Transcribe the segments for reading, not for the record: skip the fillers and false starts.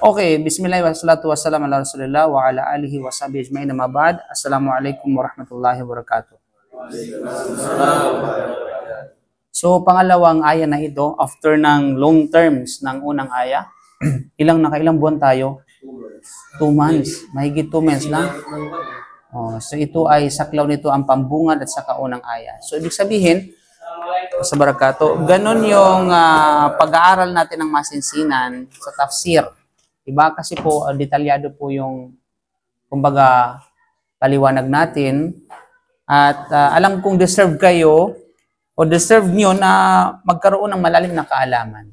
Okay, bismillah wa salatu wa salam ala rasulillah wa ala alihi wa sahbihi ajma'in amma ba'd. Assalamualaikum warahmatullahi wabarakatuh. So, pangalawang aya na ito, after ng long terms ng unang aya, nakailang buwan tayo? 2 months. Mahigit 2 months lang. So, ito ay saklaw nito ang pambungad at saka unang aya. So, ibig sabihin, sa barakato, ganun yung pag-aaral natin ng masinsinan sa tafsir. Iba kasi po, detalyado po yung, kumbaga, paliwanag natin. At alam kong deserve kayo o deserve nyo na magkaroon ng malalim na kaalaman.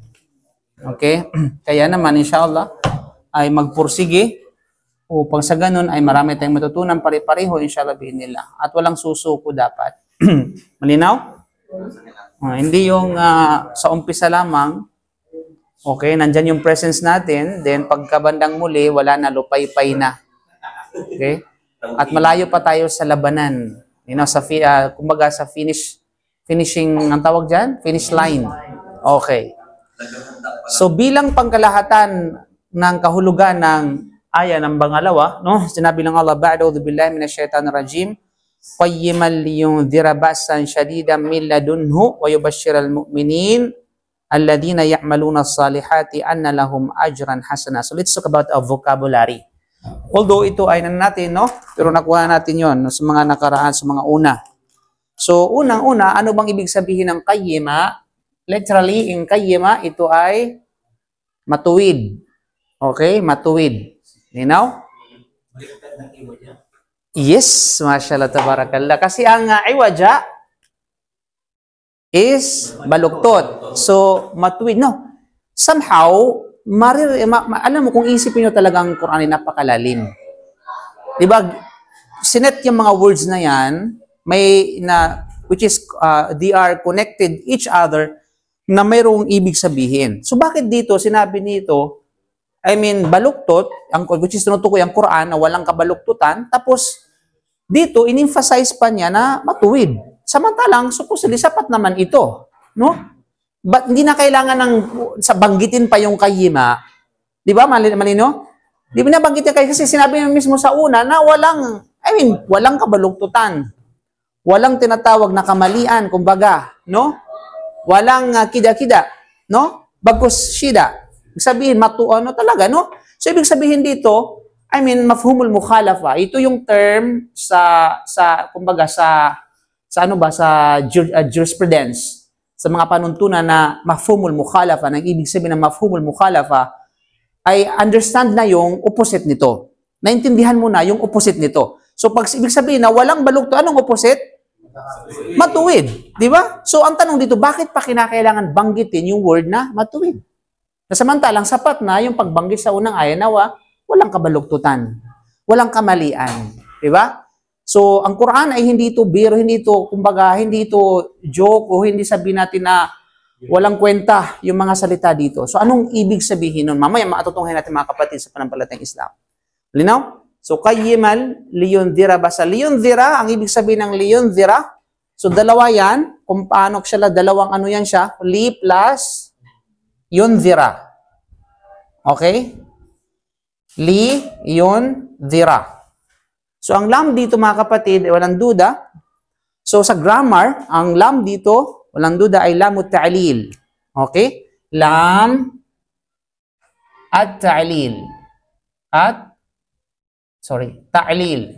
Okay? Kaya naman, inshallah, ay magpursige upang sa ganun ay marami tayong matutunan pare-pareho, inshallah, nila. At walang susuko dapat. Malinaw? Hindi yung sa umpisa lamang, okay, nandyan yung presence natin, then pagkabandang muli, wala na, lupay-pay na. Okay? At malayo pa tayo sa labanan. Kumbaga sa finishing, ang tawag dyan? Finish line. Okay. So bilang pangkalahatan ng kahulugan ng aya ng pangalawa, no? Sinabi ng Allah, ba'da'udhu billahi minasyaitanir rajim, qayyiman liyundhira ba'san shadidan min ladunhu wa yubashshiral mu'minin alladhina ya'maluna as-salihati anna lahum ajran hasana. So let's talk about a vocabulary. Although ito ay natin, no? Pero nakuha natin yon sa mga nakaraan, sa mga una. So unang-una, ano bang ibig sabihin ng qayyima? Literally, in qayyima, ito ay matuwid. Okay? Matuwid. Linaw? Yes, mashallah, tabarakallah. Kasi ang iwaja is baluktot. So, matuwid. No. Somehow, alam mo, kung isipin nyo talagang Quran ay napakalalim. Diba? Sinet yung mga words na yan, which is, they are connected each other, na mayroong ibig sabihin. So, bakit dito, sinabi nito, baluktot, which is tinutukoy ang Quran na walang kabaluktutan, tapos dito, in-emphasize pa niya na matuwid. Samantalang, supposedly, sapat naman ito. No? But hindi na kailangan sa banggitin pa yung qayyima. Di ba, malino? Di ba nabanggitin kayo kasi sinabi niya mismo sa una na walang kabaluktutan. Walang tinatawag na kamalian, kumbaga. No? Walang kida-kida. No? Bagkus shida. Ibig sabihin, talaga, no? So, ibig sabihin dito, mafhumul mukhalafa. Ito yung term kumbaga, sa jurisprudence, sa mga panuntunan na mafhumul mukhalafa, nang ibig sabihin ng mafhumul mukhalafa, ay understand na yung opposite nito. Naintindihan mo na yung opposite nito. So, pag ibig sabihin na walang balukto, anong opposite? Matuwid. Di ba? So, ang tanong dito, bakit pa kinakailangan banggitin yung word na matuwid? Samantalang sapat na yung pagbanggit sa unang aya na walang kabaluktutan, walang kamalian, di ba? So, ang Quran ay hindi ito biro, hindi ito, kumbaga, hindi ito joke o hindi sabihin natin na walang kwenta yung mga salita dito. So, anong ibig sabihin nun? Mamaya matutunghayan natin mga kapatid sa panampalatayang Islam. Linaw? So, qayyiman liyundhira basa. Liyundhira, ang ibig sabihin ng liyundhira, so dalawa yan, kung paano siya, dalawang ano yan siya, li plus yundhira. Okay? Li, yundhira. So, ang lam dito, mga kapatid, walang duda. So, sa grammar, ang lam dito, walang duda, ay lamut ta'lil. Okay? Lam at ta'lil. Ta'lil.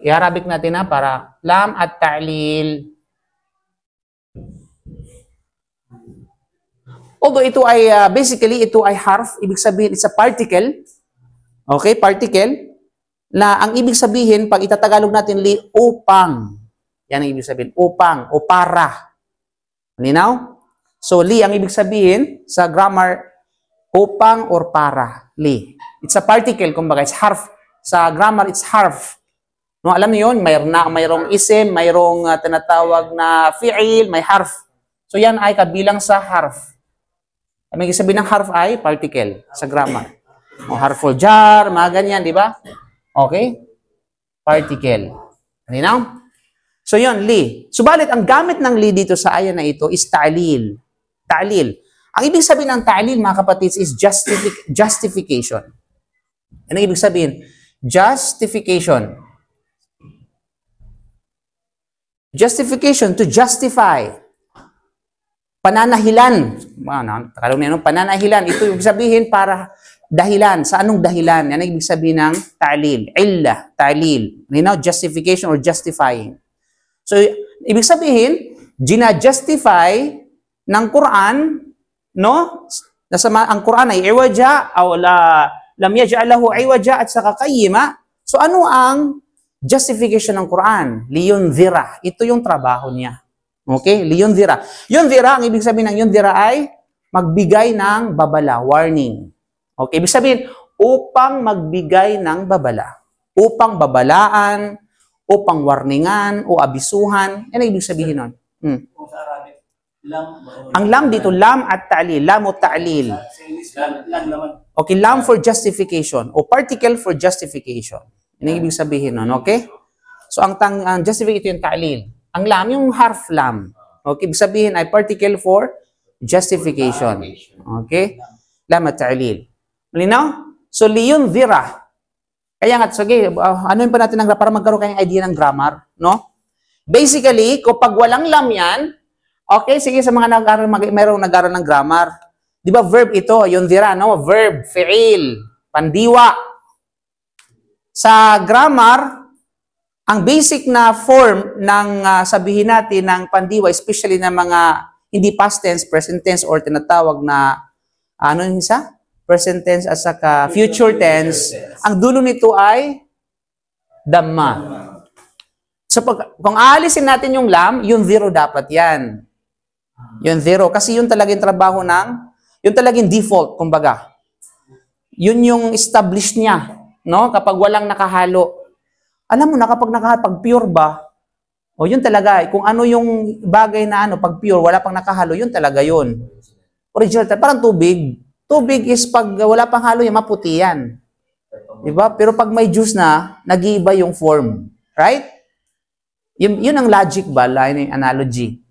I-Arabic natin para lam at ta'lil. Although ito ay, basically, ito ay harf, ibig sabihin, it's a particle. Okay, particle. Na ang ibig sabihin, pag itatagalog natin, upang. Yan ang ibig sabihin, upang, o para. Malinaw? So, li, ang ibig sabihin, sa grammar, upang or para. Li. It's a particle, kumbaga, it's harf. Sa grammar, it's harf. No, alam niyo yun, mayroong isim, mayroong tinatawag na fi'il, may harf. So, yan ay kabilang sa harf. Ang ibig sabihin ng harf ay particle sa grammar. O harful jar, mga ganyan, di ba? Okay? Particle. Malinaw? So yun, li. Subalit, ang gamit ng li dito sa aya na ito is ta'lil. Ta'lil. Ang ibig sabihin ng ta'lil, mga kapatids, is justification. Ano ang ibig sabihin? Justification. Justification, to justify. Pananahilan. Pananahilan. Ito yung sabihin para dahilan. Sa anong dahilan? Yan ang ibig sabihin ng ta'lil. Illa, ta'lil. Justification or justifying. So, ibig sabihin, gina-justify ng Quran, no? Ang Quran ay iwaja, o lam yaj'alahu iwaja at saka qayyima. So, ano ang justification ng Quran? Liyunzira. Ito yung trabaho niya. Okay? Liyunzira. Yunzira, ang ibig sabihin ng yunzira ay magbigay ng babala, warning. Okay? Ibig sabihin, upang magbigay ng babala. Upang babalaan, upang warningan, o abisuhan. Yan ang ibig sabihin nun. Kung sa Arabic, lam. Ang lam dito, lam at ta'lil. Lam o ta'lil. Sa English, lam naman. Okay, lam for justification o particle for justification. Yan ang ibig sabihin nun, okay? So, ang justification yung ta'lil. Ang lam, yung harf lam. Okay, ibig sabihin ay particle for justification. Okay? Lam at ta'lil. Malinaw? So, liyunzira. Kaya nga, sige, anuin pa natin para magkaroon kayong idea ng grammar, no? Basically, kapag walang lam yan, okay, sige, sa mga mayroong nag-aaral ng grammar, di ba verb ito, yunzira, no? Verb, fi'il, pandiwa. Sa grammar, ang basic na form ng sabihin natin ng pandiwa, especially ng mga hindi past tense, present tense, or tinatawag na, ano yung isa? Present tense at saka future tense. Ang dulo nito ay dhamma. So, kung aalisin natin yung lam, yung zero dapat yan. Yung zero. Kasi yun talagang trabaho yun talagang default, kumbaga. Yun yung established niya. No? Kapag walang nakahalo. Alam mo na, kapag pag pure ba, yun talaga. Kung ano yung bagay na pag pure, wala pang nakahalo, yun talaga yun. Original, parang tubig. Tubig is pag wala pang halo, yung maputi yan. Diba? Pero pag may juice na, nag-iiba yung form. Right? Yun ang logic ba? Yung analogy.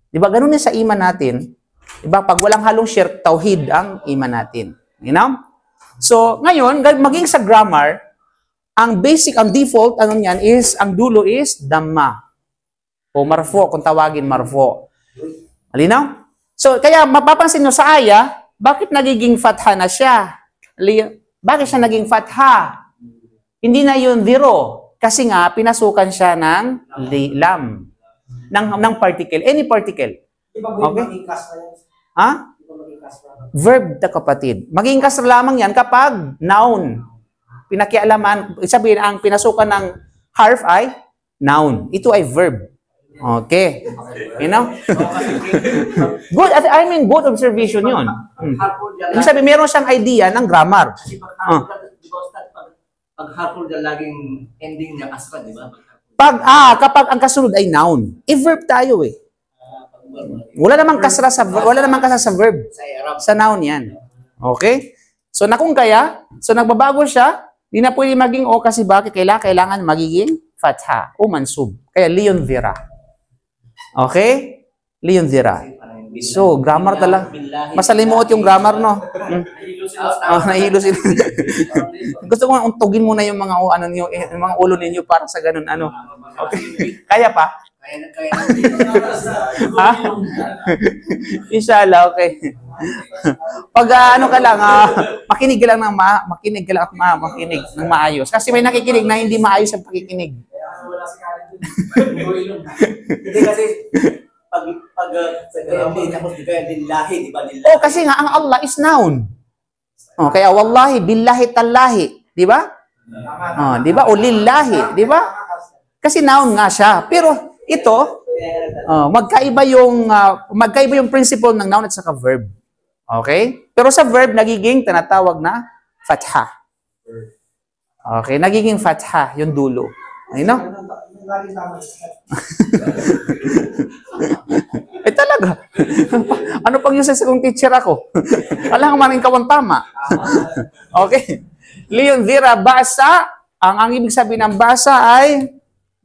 Diba? Ganun din sa iman natin. Diba? Pag walang halong shirk, tauhid ang iman natin. You know? So, ngayon, maging sa grammar, ang basic, ang default, niyan is, ang dulo is dhamma. O marfo, kung tawagin marfo. Malinaw? So, kaya mapapansin nyo sa aya, bakit nagiging fatha na siya? Bakit siya naging fatha? Hindi na yun zero. Kasi nga, pinasukan siya ng lam. Ng particle. Any particle. Okay? Ha? Verb na kapatid. Maging kasra lamang yan kapag noun. Pinakialaman, sabihin, ang pinasukan ng harf ay noun. Ito ay verb. Okay. You know? Good. I mean, good observation yun. Ibig sabihin, meron siyang idea ng grammar. Pag harmful dyan, laging ending niya kasra, di ba? Kapag ang kasunod ay noun. I-verb tayo eh. Wala namang kasra sa verb. Sa noun yan. Okay? So, kung kaya, nagbabago siya, di na pwede maging kasi bakit kailangan magiging fatha o mansub. Kaya liyunzira. Okay? Liyunzira. So, grammar talaga. Masalimuot yung grammar, no? Nahilo sila. Gusto ko untugin muna yung mga yung mga ulo ninyo para sa ganun Okay. Kaya pa? Kaya Ha? Inshallah, okay. Pag ka lang, makinig ka lang ng maayos. Kasi may nakikinig na hindi maayos ang pakikinig. Hindi kasi pag tapos lillahi, di ba? Kasi nga ang Allah is noun. Kaya wallahi, billahi, tallahi, di ba? Di ba? O lillahi, di ba? Kasi noun nga siya. Pero ito, magkaiba yung principle ng noun at saka verb. Okay? Pero sa verb nagiging tinatawag na fatha. Okay, nagiging fatha yung dulo. Ayun, no? Talaga. Ano pang uses kung teacher ako? Alam nga man ikaw ang tama. Okay. Liyunzira basa, ang ibig sabihin ng basa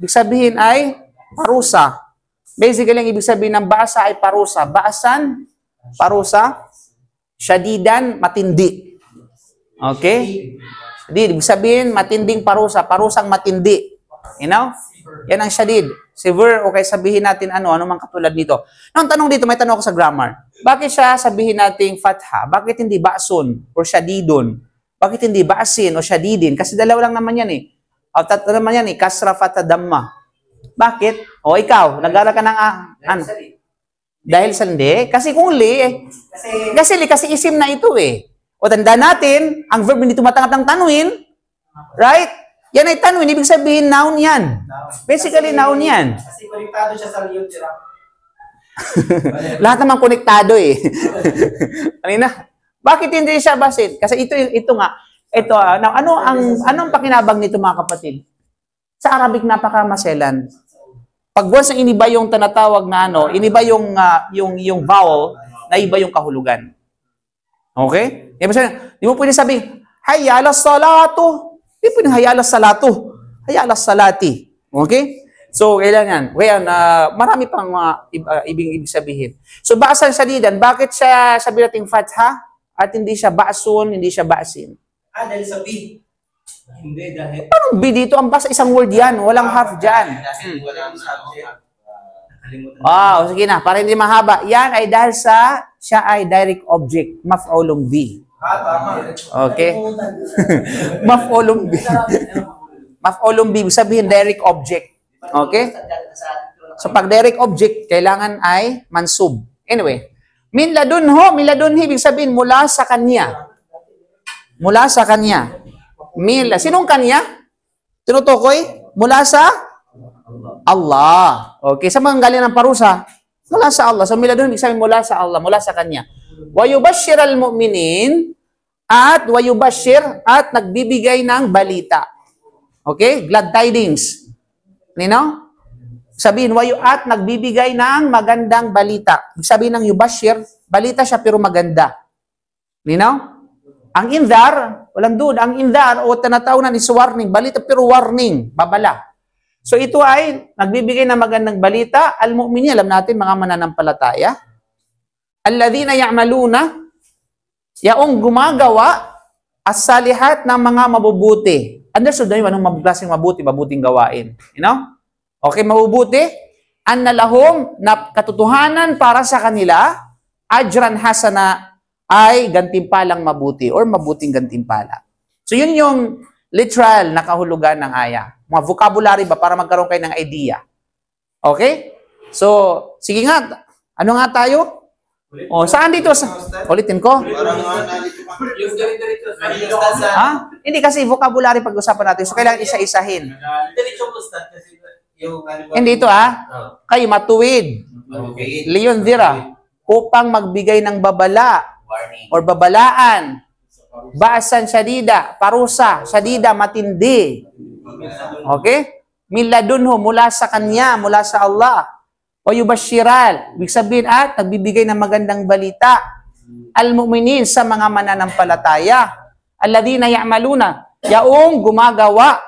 ibig sabihin ay parusa. Basically, ang ibig sabihin ng basa ay parusa. Baasan, parusa. Shadidan, matindi. Okay? Shadid, ibig sabihin, matinding parusa. Parusang matindi. You know? Yan ang shadid. Severe, okay, sabihin natin ano mang katulad nito. Ang tanong dito, may tanong ako sa grammar. Bakit siya sabihin nating fatha? Bakit hindi ba'sun or shadidun? Bakit hindi ba'sin o shadidin? Kasi dalawa lang naman yan eh. O tatlo naman yan eh, kasra, fatha, damma. Bakit? O ikaw, nag-aaral ka ng ano? Dahil sa hindi? Kasi kung li, kasi isim na ito eh. O tanda natin, ang verb hindi tumatanggap ng tanwin, right? Yan ay tanwin, ibig sabihin noun yan. Basically, noun yan. Kasi konektado siya sa liyon, tira. Lahat naman konektado eh. Kanina, bakit hindi siya basit? Kasi ito nga, now, anong pakinabang nito mga kapatid? Sa Arabic, napakamaselan. Pag once na iniba yung tinatawag na iniba yung vowel, na iba yung kahulugan. Okay? Di mo pwede sabihin, hayya ala salatu. Di pwede hayya ala salatu. Hayya ala salati. Okay? So, kailangan. Marami pang ibig sabihin. So, ba'san shadidan. Bakit siya sabi nating fatha? At hindi siya ba'sun, hindi siya ba'sin. Dahil sa B. Hindi, dahil... Paano B dito? Ang basta isang word yan. Walang half dyan. Walang subject. Sige na. Para hindi mahaba. Yan ay dahil siya ay direct object. Maf'ulun bi. Tama. Okay? Maf'ulun bi. Maf'ulun bi. Sabihin direct object. Okay? So pag direct object, kailangan ay mansub. Anyway. Min ladunho. Min ladunhi. Ibig sabihin mula sa kanya. Mula sa kanya. Sinong kanya? Tinutukoy? Mula sa Allah. Okay, sa mga galing ng parusa, mula sa Allah. So, miladun, ibig sabihin mula sa Allah, mula sa Kanya. Wayubashir al-mu'minin at nagbibigay ng balita. Okay? Glad tidings. Nino? Sabihin, at nagbibigay ng magandang balita. Ibig sabihin ng yubashir, balita siya pero maganda. Nino? Ang indar, walang doon, ang indar o tinatawag is warning, balita pero warning, babala. So ito ay nagbibigay ng magandang balita, al-mu'minin, alam natin mga mananampalataya. Alladhina ya'maluna, yaong gumagawa as-salihat ng mga mabubuti. Understood na yun, anong klaseng mabuting gawain. You know? Okay, mabubuti. Anna lahum, na katotohanan para sa kanila, ajran hasana, ay gantimpalang mabuti or mabuting gantimpala. So yun yung literal na kahulugan ng aya. Mga vocabulary ba para magkaroon kayo ng idea. Okay? So, sige nga. Ano nga tayo? Saan dito? Ulitin ko. Ha? Hindi kasi vocabulary pag-usapan natin. So, kailangan isa-isahin. Hindi ito Kayo matuwid. Leon Dira. Upang magbigay ng babala or babalaan. Ba'san shadida. Parusa. Shadida, matindi. Okay? Miladunho, mula sa Kanya, mula sa Allah. O yubashiral, ibig sabihin at nagbibigay ng magandang balita. Al-mu'minin, sa mga mananampalataya. Alladhina ya'maluna, yaong gumagawa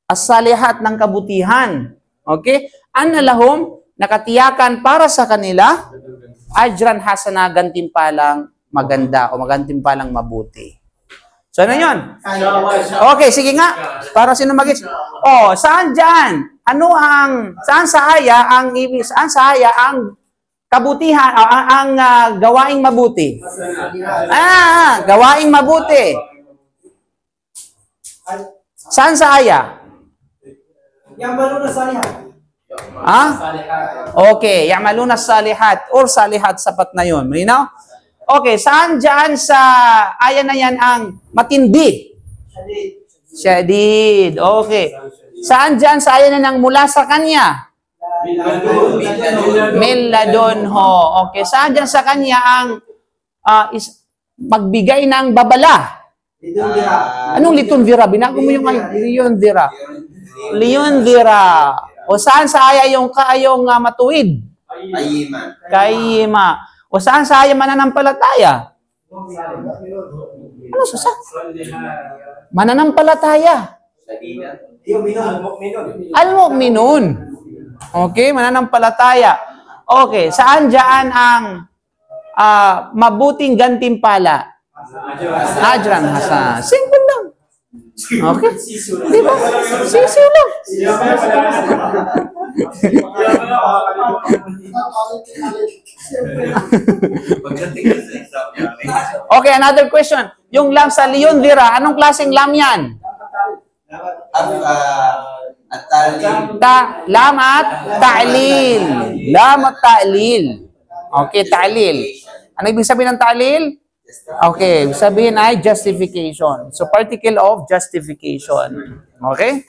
as-salihat ng kabutihan. Okay? Anna lahum, nakatiyakan para sa kanila, ajran hasana, gantimpalang maganda o magantimpalang mabuti. So, ano yun? Okay, sige nga. Para sino mag-gets? Saan dyan? Saan sa aya ang kabutihan, ang gawaing mabuti? Gawaing mabuti. Saan sa aya? Yamaluna salihat. Okay, yamaluna salihat or salihat, sapat na yun. Malinaw? Okay, saan dyan sa aya na yan ang matindi? Shadid. Okay. Saan dyan sa aya na ng mula sa Kanya? Miladunho. Okay. Saan dyan sa Kanya ang magbigay ng babala? Anong litunvira? Binago mo yung litunvira. Litunvira. O saan sa aya yung matuwid? Kayima. O saan sa aya mananampalataya? Ano sa? Mananampalataya. Al-mu'minun. Okay, mananampalataya. Okay, saan dyan ang mabuting gantimpala. Ajran Hasan. Simple lang. Okay? Di ba? Sisiw lang. Okay, another question. Yung lam sa Leon Vera, anong klaseng lam yan? Lam at ta'lil. Lam at ta'lil. Okay, ta'lil. Ano ibig sabihin ng ta'lil? Okay, ibig sabihin ay justification. So, particle of justification. Okay?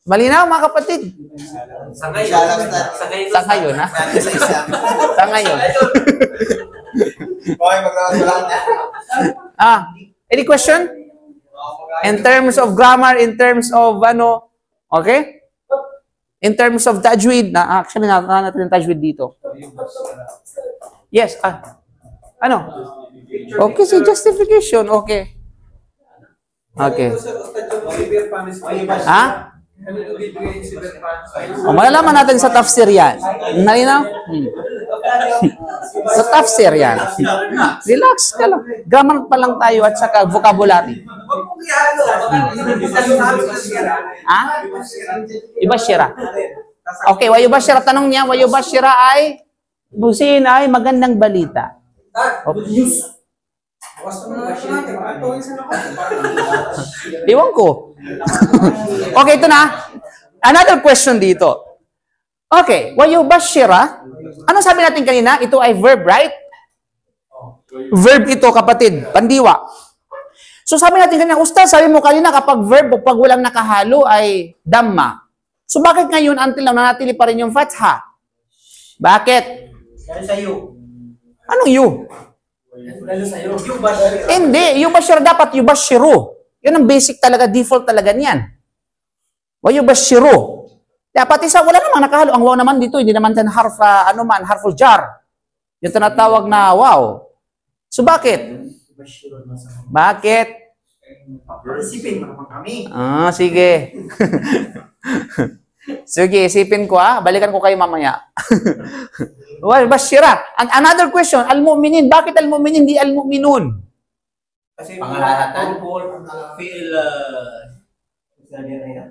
Malinaw, mga kapatid? Sa ngayon. Sa ngayon, ha? Sa ngayon. Any question? In terms of grammar, in terms of ano, okay? In terms of tajwid, actually, natin yung tajwid dito. Yes, ano? Okay, si justification, okay. Okay. Ha? Malalaman natin sa tafsir yan. Nalinaw? Sa tafsir yan. Relax ka lang. Grammar pa lang tayo at saka vocabulary. Ha? Ibashira. Okay, wayubashira. Tanong niya, wayubashira ay busin ay magandang balita. Okay. Iwan ko. Okay, ito na. Another question dito. Okay, wayubashira. Ano sabi natin kanina? Ito ay verb, right? Verb ito, kapatid. Pandiwa. So sabi natin kanina, Ustaz, sabi mo kanina kapag verb o pag walang nakahalo ay dhamma. So bakit ngayon until now nanatili pa rin yung fatha? Bakit? Dahil sa iyo. Anong you? Dahil sa iyo. Yubashira. Hindi, yubashira dapat yubashiru. Yun ang basic talaga, default talaga niyan. Wayubashiru. Dapat isa, wala namang nakahalo. Ang wow naman dito, hindi naman dyan harful jar. Yung tinatawag na wow. So bakit? Bakit? Isipin mo naman kami. Sige. Sige, isipin ko balikan ko kayo mamaya. Well, bashira. Another question, al-mu'minin. Bakit al-mu'minin, hindi al-mu'minun? Kasi pangalahatan. Feel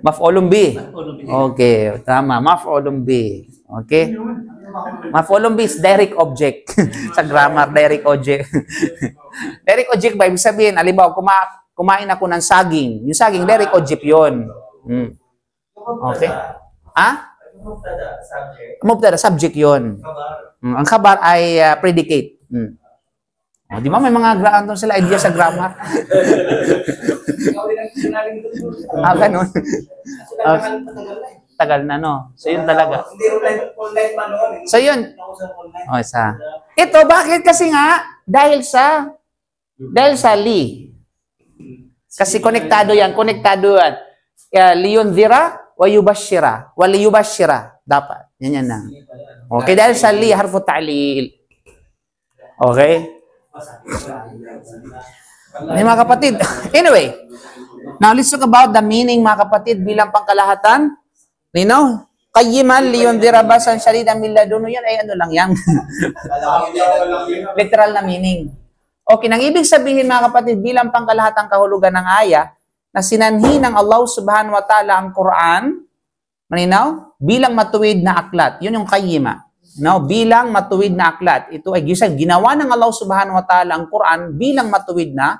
Maf'ulun bi. Okay, tama. Maf'ulun bi. Okay? Maf'ulun bi is direct object. Sa grammar, direct object. Direct object ba? Ibig sabihin, halimbawa, kumain ako ng saging. Yung saging, direct object yun. Okay? Mubtada, subject yun. Ang khabar ay predicate. Di ba may mga andun sila idea sa grammar? Ganun. Tagal na, no? So, yun talaga. So, yun. Ito, bakit? Kasi nga, dahil sa li. Kasi konektado yan. Leon Vira, wayubashira. Waliyubashira. Dapat. Yan na. Okay, dahil sa li, harfu ta'lil. Okay? Mga kapatid. Anyway, now let's talk about the meaning, mga kapatid, bilang pangkalahatan. You know, qayyiman liyon dirabasan syaridan min ladunu, yan ay ano lang yan. Literal na meaning. Okay, nang ibig sabihin, mga kapatid, bilang pangkalahatang kahulugan ng aya, na sinanhi ng Allah subhanahu wa ta'ala ang Quran, maninaw, bilang matuwid na aklat. Yun yung qayyima. No, bilang matuwid na aklat. Ito ay ginawa ng Allah subhanahu wa ta'ala ang Quran bilang matuwid na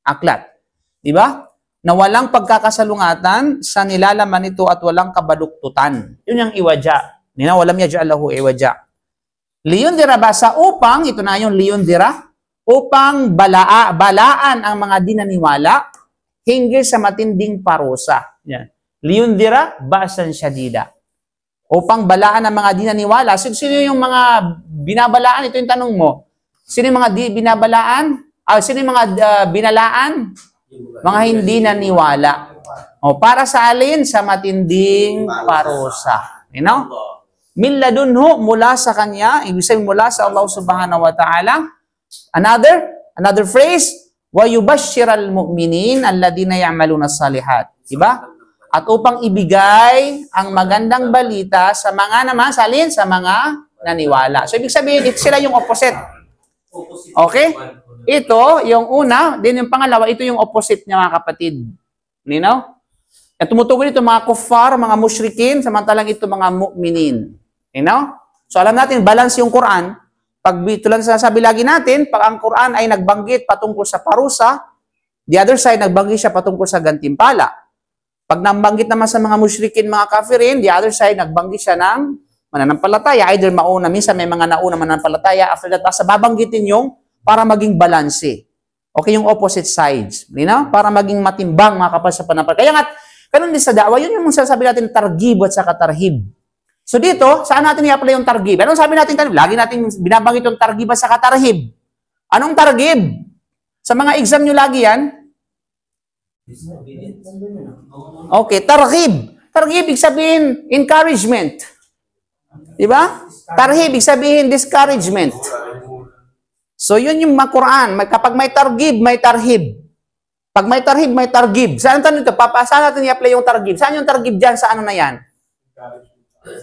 aklat. Di ba? Na walang pagkakasalungatan sa nilalaman ito at walang kabaluktutan. Yun yung iwaja. Walam yaj'alahu iwaja. Liyon dira basa upang, ito na yung liyon dira, upang balaan ang mga dinaniwala hinggil sa matinding parusa. Yan. Liyon dira basan syadida. Upang balaan ang mga dinaniwala. Sino yung mga binabalaan? Ito yung tanong mo. Sino yung mga binabalaan? Sino yung mga binalaan? Mga hindi naniwala. Para sa alin? Sa matinding parusa. You know? Min ladunhu, mula sa kanya, ibig sabihin mula sa Allah subhanahu wa ta'ala. Another phrase, wa yubashshiral mu'minin alladhina ya'maluna salihat. Diba? At upang ibigay ang magandang balita sa mga naman, salin sa mga naniwala. So, ibig sabihin, sila yung opposite. Okay? Ito, yung una, din yung pangalawa, ito yung opposite niya mga kapatid. You know? At tumutugon ito mga kuffar, mga musyrikin, samantalang ito mga mu'minin. You know? So alam natin, balance yung Quran. Pag tulad sa sabi lagi natin, pag ang Quran ay nagbanggit patungkol sa parusa, the other side, nagbanggit siya patungkol sa gantimpala. Pag nabanggit naman sa mga musyrikin, mga kafirin, the other side, nagbanggit siya ng mananampalataya. Either mauna, minsan may mga nauna mananampalataya. After that, basta babanggitin yung para maging balanse. Okay, yung opposite sides. You know? Para maging matimbang mga kapal sa panampalataya. Kaya nga, ganun din sa da'wa, yun yung sasabi natin targib at saka tarhib. So dito, saan natin i-apply yung targib? Anong sabi natin? Lagi natin binabanggit yung targib at saka tarhib. Anong targib? Sa mga exam nyo lagi yan? Okay, tarhib. Tarhib, ibig sabihin, encouragement. Diba? Tarhib, ibig sabihin, discouragement. So yun yung Quran. Kapag may targib, may tarhib. Pag may tarhib, may targib. Saan ito? Saan natin i-apply yung targib? Saan yung targib dyan? Sa ano na yan?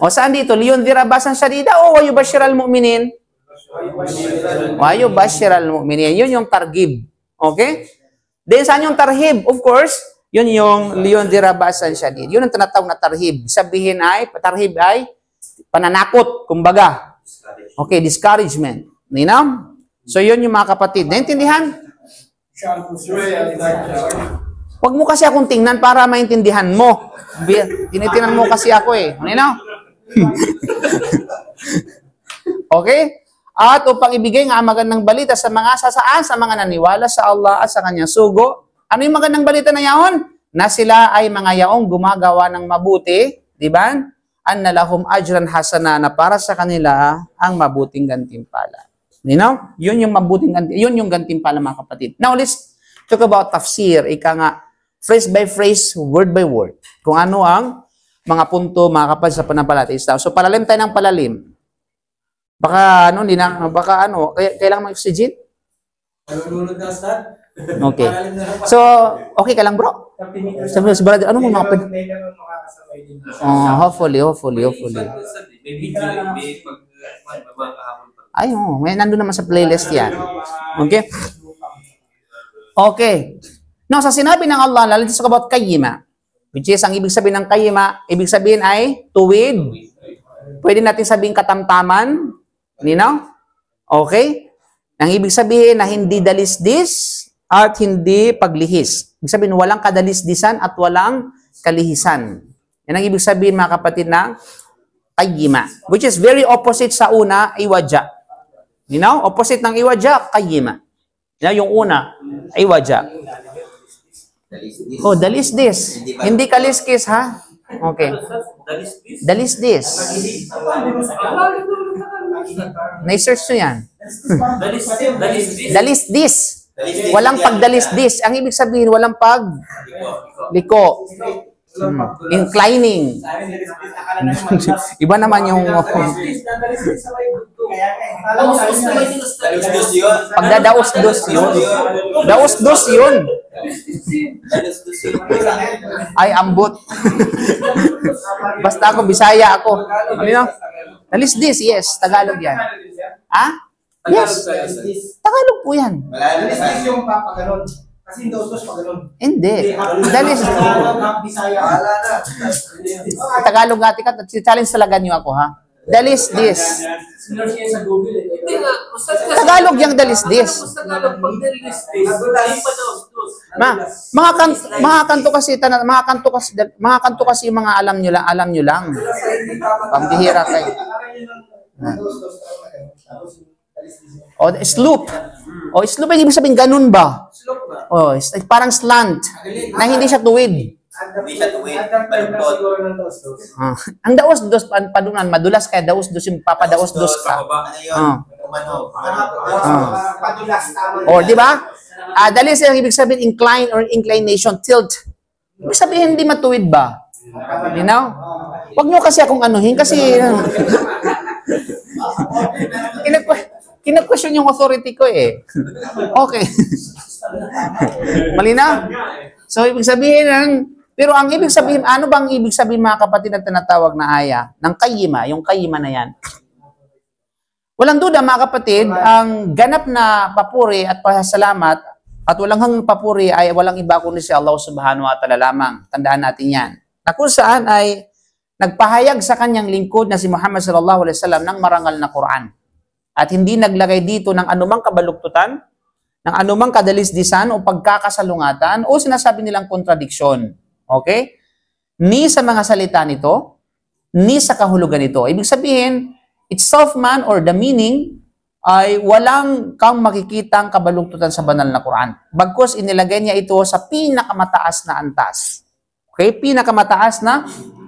O saan dito? Liyundhira basan syadida o wayubashir al-mu'minin? Wayubashir al-mu'minin. Yun yung targib. Okay? Then saan yung tarhib? Of course, yun yung liyundhira basan syadid. Yun ang tinatawag na tarhib. Sabihin ay, tarhib ay pananakot, kumbaga. Okay, discouragement. Ninam? So yun yung mga kapatid. Naintindihan? Huwag mo kasi akong tingnan para maintindihan mo. Tinitingnan mo kasi ako eh. Ano? Okay? At upang ibigay nga magandang balita sa mga sasaan, sa mga naniwala sa Allah at sa kanyang sugo. Ano yung magandang balita na yaon? Na sila ay mga yaong gumagawa ng mabuti, di ba? Anna lahum ajran hasana, na para sa kanila ang mabuting gantimpala. You know? Yun yung gantimpala mga kapatid. Now let's talk about tafsir. Ika nga, phrase by phrase, word by word. Kung ano ang mga punto, mga kapatid sa panampalataya. So palalim tayo ng palalim. Baka kailangan mag-oxygen? Okay. So, okay ka lang bro? Sabi sa brother, ano mo mga kapatid? Hopefully. Ay, may nandun naman sa playlist yan. Okay? Okay. Now, sa sinabi ng Allah, let's talk about qayyima. Which is, ang ibig sabihin ng qayyima, ibig sabihin ay tuwid. Pwede natin sabihin katamtaman. Nino? Okay? Ang ibig sabihin na hindi dalisdis at hindi paglihis. Ibig sabihin, walang kadalisdisan at walang kalihisan. Yan ang ibig sabihin, mga kapatid, ng qayyima. Which is very opposite sa una, iwaja. You know? Opposite ng iwaja, qayyima. Yung una, iwaja. Oh, dalisdis. Hindi kaliskis, ha? Okay. Dalisdis. Na-search nyo yan. Dalisdis. Walang pagdalisdis. Ang ibig sabihin, walang pagliko. Inclining. Iba naman yung pagdadaos-dos yun. Daos-dos yun. Ay, ambot. Basta ako, Bisaya ako. Ano yun? Dalisdis, yes. Tagalog yan. Ha? Yes. Tagalog po yan. Dalisdis yung papaganon. Kasi dos-dos paganon. Hindi. Dalisdis. Tagalog nga, tika. Challenge talaga niyo ako, ha? Dalisdis. Tagalog yung dalisdis. Mga kanto kasi yung mga alam nyo lang. Pambihira kayo. O, sloop. O, sloop ay ibig sabihin ganun ba? O, parang slant. Na hindi siya tuwid. Hindi siya tuwid. Baluktot. Ang daos-dos, padunan, madulas kaya daos-dos yung papadaos-dos ka. O, di ba? Dalis yung ibig sabihin incline or inclination, tilt. Ibig sabihin hindi matuwid ba? You know? Huwag nyo kasi akong anuhin kasi kina-question yung authority ko eh. Okay. Malinaw? So, ibig sabihin pero ang ibig sabihin, ano bang ibig sabihin mga kapatid na tinatawag na aya? Ng qayyima, yung qayyima na yan. Walang duda mga kapatid, ang ganap na papuri at pasasalamat at walang hanggang papuri ay walang iba kundi si Allah subhanahu wa ta'ala lamang. Tandaan natin yan. Na kung saan ay nagpahayag sa kanyang lingkod na si Muhammad sallallahu alaihi wasallam ng marangal na Quran. At hindi naglagay dito ng anumang kabaluktutan, ng anumang kadalisdisan o pagkakasalungatan o sinasabi nilang kontradiksyon. Okay? Ni sa mga salita nito, ni sa kahulugan nito. Ibig sabihin, itself man or the meaning ay walang kang makikitang kabaluktutan sa banal na Quran. Bagkus inilagay niya ito sa pinakamataas na antas. Okay? Pinakamataas na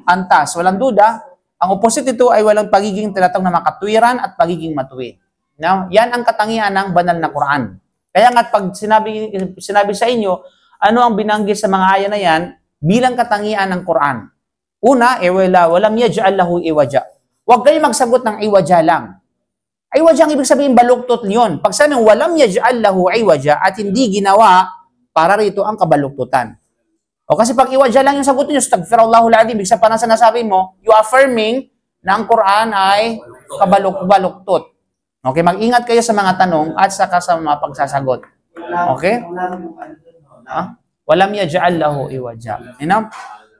antas. Walang duda, ang opposite nito ay walang pagiging tinatawag na makatwiran at pagiging matuwid. Now, yan ang katangian ng banal na Quran. Kaya nga pag sinabi sa inyo, ano ang binanggit sa mga aya na yan bilang katangian ng Quran? Una, walam yaj'al lahu iwaja. Huwag kayo magsagot ng iwaja lang. Iwaja ang ibig sabihin baluktot yun. Pag sabi walam yaj'al lahu iwaja at hindi ginawa para rito ang kabaluktutan. O kasi pag iwaja lang yung sagot niyo, astaghfirullahal azim, ibig sabihin parang sinasabi mo, you affirming na ang Quran ay kabaluktot. Okay, mag-ingat kayo sa mga tanong at saka sa mga pagsasagot. Okay? Walam yaj'al lahu iwaja.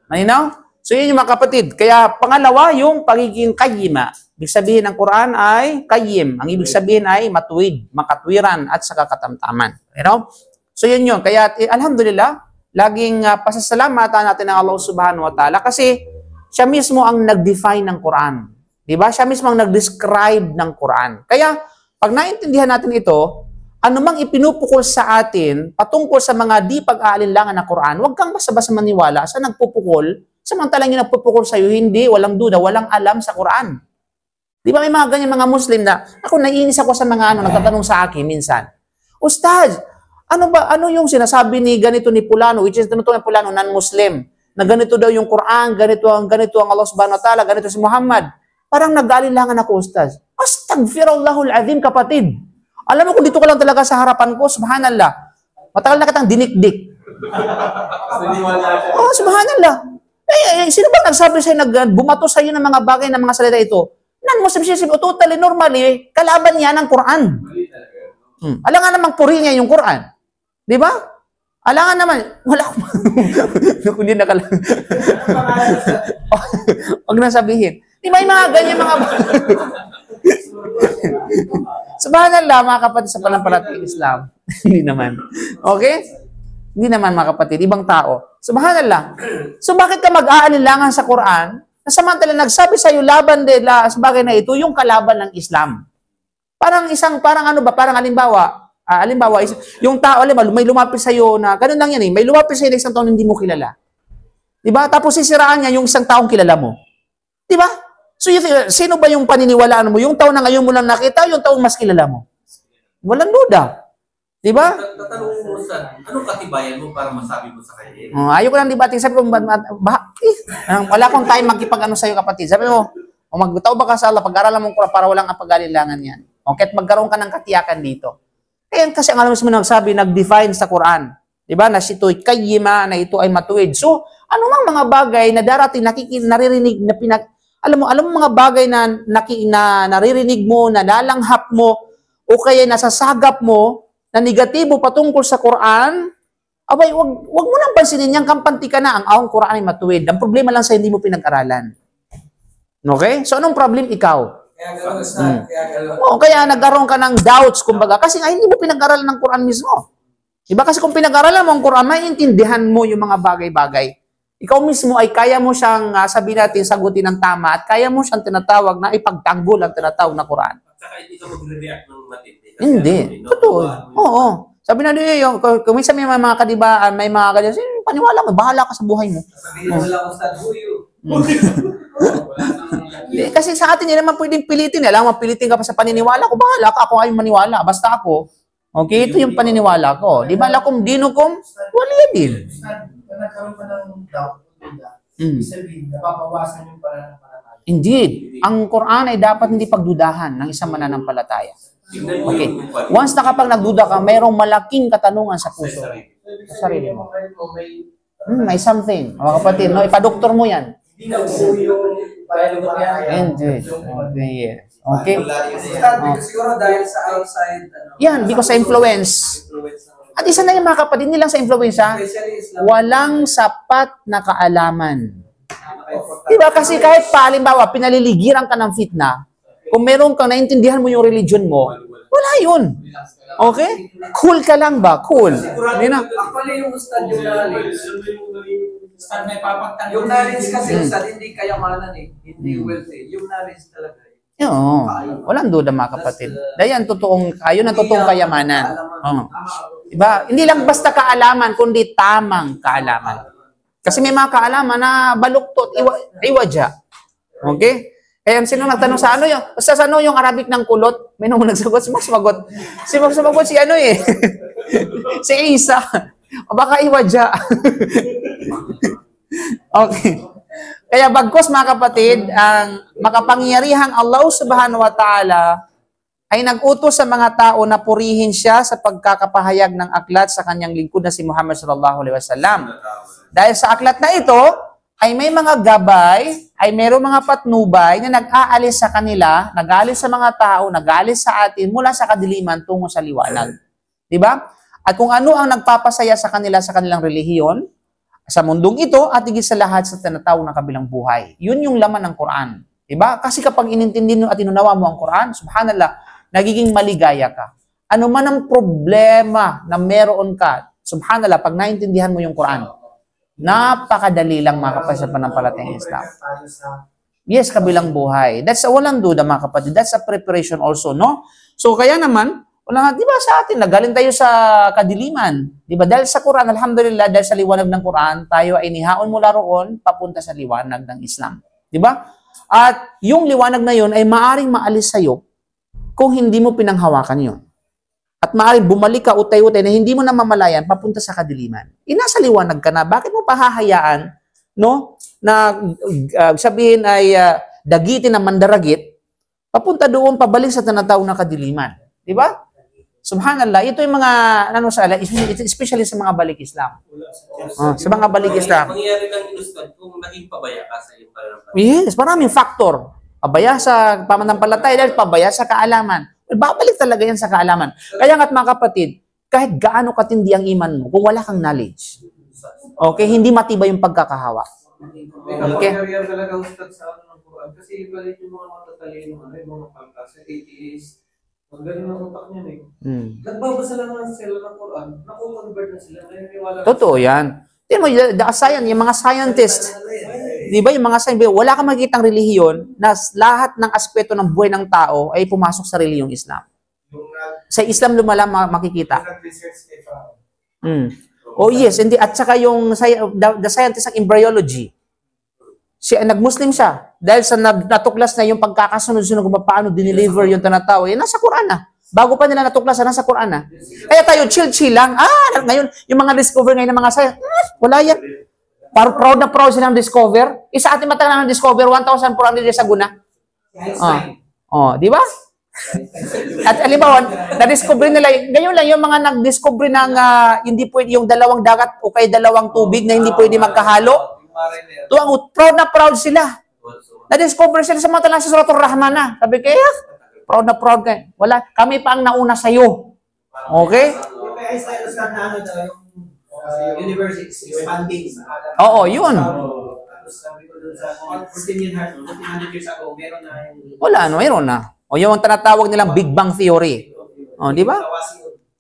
Malinaw? So yun yung mga kapatid. Kaya pangalawa, yung pagiging qayyima. Ibig sabihin ng Quran ay qayyim. Ang ibig sabihin ay matuwid, makatwiran at saka katamtaman. So yun yun. Kaya alhamdulillah, laging pasasalamatan natin ng Allah subhanahu wa ta'ala kasi siya mismo ang nag-define ng Quran. Diba? Siya mismo ang nag-describe ng Quran. Kaya pag naintindihan natin ito, anumang ipinupukol sa atin patungkol sa mga di pag-aalinlangan ng Quran, huwag kang basta-basta maniwala sa nagpupukol. Samantalang yung nagpupukol sa'yo, hindi, walang duda, walang alam sa Quran. Di ba may mga ganyan mga Muslim na, ako naiinis ako sa mga nagtatanong sa akin minsan, Ustaz, ano yung sinasabi ni ganito ni Pulano, which is tinutulong ni Pulano, non-Muslim, na ganito daw yung Quran, ganito ang Allah subhanahu wa ta'ala, ganito si Muhammad. Parang nag-alinlangan ako, Ustaz. Astaghfirullahal azim, kapatid. Alam mo kung dito ka lang talaga sa harapan ko, subhanallah. Matagal na kitang dinikdik. Oh, subhanallah. Sino ba nagsabi sa'yo, bumato sa'yo ng mga bagay ng mga salita ito? Non-Muslim siya, totally normally, kalaban niya ng Quran. Alam nga namang puri niya yung Quran. Di ba? Alam nga naman, wala akong kundi huwag na sabihin. Di ba yung mga ganyan mga subhanallah, mga kapatid sa panampalatayang Islam. Hindi naman. Okay? Hindi naman mga kapatid, ibang tao. Subhanallah. So bakit ka mag-aalinlangan sa Quran na samantala nagsabi sa iyo laban sa bagay na ito yung kalaban ng Islam? Parang halimbawa, yung tao, may lumapit sa iyo na ganun lang yan eh. May lumapit sa iyo na isang taong hindi mo kilala. 'Di ba? Tapos sisiraan niya yung isang taong kilala mo. 'Di ba? So sino ba yung paniniwalaan mo? Yung taong na ngayon mo lang nakita, yung taong mas kilala mo? Walang duda. Diba? Tatanungin mo sa, anong katibayan mo para masabi mo sa kanya? Ayoko lang debating. Sabi ko, wala akong time magkipag-ano sa'yo, kapatid. Sabi mo, magtao ba ka sa Allah, pag-aralan mo para walang pag-alilangan yan. Okay, at magkaroon ka ng katiyakan dito. Kaya kasi ang alam mo nagsabi, nag-define sa Quran. Diba? Na sito'y qayyima, na ito ay matuwid. So, ano mang mga bagay na darating, naririnig, alam mo mga bagay na naririnig mo, nalalanghap mo, o kaya nasasagap mo, na negatibo patungkol sa Quran, abay, wag mo nang pansinin yan, kampanti ka na, ang Quran ay matuwid. Ang problema lang sa hindi mo pinag-aralan. Okay? So, anong problem ikaw? Kaya nagkaroon ka ng doubts, kumbaga, kasi nga hindi mo pinag-aralan ng Quran mismo. Diba? Kasi kung pinag-aralan mo ang Quran, maiintindihan mo yung mga bagay-bagay. Ikaw mismo ay kaya mo siyang, sabihin natin, sagutin ng tama, at kaya mo siyang tinatawag na ipagtanggol ang tinatawag na Quran. At saka hindi ka mag-react ng matindi. Hindi. Totoo. Oo. Sabi na din, kung minsan may mga kadibaan, may mga kadibaan, paniwala mo, bahala ka sa buhay mo. Sabihin mo lang, Ustad, huyo. Kasi sa atin, hindi naman pwedeng pilitin. Alam mo, pilitin ka pa sa paniniwala ko, bahala ka, ako ay maniwala. Basta ako, okay, ito yung paniniwala ko. Di ba, lakum dinukum, wala din. Kung nagkaroon ka ng doubt, sabihin, napapawasan yung pananampalataya. Indeed. Ang Quran ay dapat hindi pagdudahan ng isang mananampalataya. Okay. Once na kapag nagduda ka, mayroong malaking katanungan sa puso. Sa sarili mo. May something. Mga kapatid, no? Ipadoktor mo yan. Hindi na uso yung pananampalataya. Indeed. Okay, yes. Okay? Siguro dahil sa outside, Yan, because sa influence. At isa na yung mga kapatid, hindi lang sa influence, ha? especially Islam. Walang sapat na kaalaman. Diba? Kasi kahit pa, halimbawa, pinaliligiran ka ng fitna, kung meron kang naintindihan mo yung religion mo, wala yun. Okay? Cool ka lang ba? Cool. Hindi na. Actually, yung ustad yung knowledge. Start may papagtanong. Yung knowledge kasi ustad, hindi kayamanan eh. Hindi wealth eh. Yung knowledge talaga eh. Oo. Walang duda mga kapatid. Dahil yan, yun ang totoong kayamanan. Oo. Diba? Hindi lang basta kaalaman, kundi tamang kaalaman. Kasi may mga kaalaman na baluktot, iwadya. Okay? Kaya sino nagtanong sa ano yung, basta sa ano yung Arabic ng kulot, may nung nagsagot, sumagot. Sumagot si ano eh. Si Isa. O baka iwadya. Okay. Kaya bagkos mga kapatid, ang makapangyarihang Allah subhanahu wa ta'ala ay nag-utos sa mga tao na purihin siya sa pagkakapahayag ng aklat sa kanyang lingkod na si Muhammad sallallahu alaihi wasallam. Dahil sa aklat na ito, ay may mga gabay, ay mayroong mga patnubay na nag-aalis sa kanila, nag-aalis sa mga tao, nag-aalis sa atin mula sa kadiliman tungo sa liwanag. Diba? At kung ano ang nagpapasaya sa kanila sa kanilang relihiyon, sa mundong ito at higit sa lahat sa tinatawag na kabilang buhay. Yun yung laman ng Quran. Diba? Kasi kapag inintindi mo at inunawa mo ang Quran, subhanallah, nagiging maligaya ka. Ano man ang problema na meron ka, subhanallah, pag naintindihan mo yung Quran, napakadali lang mga kapatid sa pananampalatayang Islam. Yes, kabilang buhay. That's walang duda mga kapatid. That's a preparation also, no? So kaya naman, wala nga, di ba sa atin, nagaling tayo sa kadiliman. Di ba? Dahil sa Quran, alhamdulillah, dahil sa liwanag ng Quran, tayo ay nihaon mula roon, papunta sa liwanag ng Islam. Di ba? At yung liwanag na yun ay maaring maalis sa'yo kung hindi mo pinanghawakan yun. At maaring bumalik ka utay-utay na hindi mo na mamalayan papunta sa kadiliman. Inasa liwanag ka na, bakit mo pahahayaan, no? Na sabihin ay dagitin ng mandaragit, papunta doon, pabalik sa tinatawag na kadiliman. Di ba? Subhanallah, ito yung mga, ano sa especially sa mga balik Islam. Sa mga balik Islam. Mangyayari lang inustad kung naging pabaya ka sa iyong pananampalataya. Yes, maraming factor. Pabaya sa pananampalataya dahil pabaya sa kaalaman. Babalik talaga yan sa kaalaman. Kaya nga't mga kapatid, kahit gaano katindi ang iman mo, kung wala kang knowledge, okay, hindi matibay yung pagkakahawa. Okay. May talaga ustad sa ano ng Quran. Kasi balik yung mga matatalino, yung mga pangkas, atheist, ang galing ng utak niya eh. Nagbabasa lang ng sila ng Quran, nakukonvert na sila, naniniwala. Totoo yan. Yung mga scientists, di ba yung mga scientists, wala kang makikitang relihiyon na lahat ng aspeto ng buhay ng tao ay pumasok sa relihiyong Islam. Sa Islam lumala makikita. Oh yes, hindi. At saka yung the scientist ng embryology, nag-Muslim siya. Dahil sa natuklas na yung pagkakasunod-sunod kung paano dineliver yung tinatawag, nasa Quran na. Bago pa nila natuklasan, nasa Quran na. Kaya tayo, chill lang. Ngayon, yung mga discover ngayon ng mga science, wala yan. Proud na proud silang discover. Isa ating matagal na discover, 1,400 years ago na. Di ba? At alimbawan, na-discover nila, ngayon lang yung mga nag-discover ng hindi pwede yung dalawang dagat o kay dalawang tubig na hindi pwede magkahalo. Proud na proud sila. Na-discover sila sa mata lang sa Suratul Rahman na. Sabi kaya, proud na proud kayo. Wala, kami pa ang nauna sa'yo. Okay? Kaya isa na ano daw, yung university expanding. Oo, yun. Tapos sabi ko doon sa 1400 years ago, meron na yung... Wala, mayroon na. O yung tinatawag nilang Big Bang Theory. O, di ba?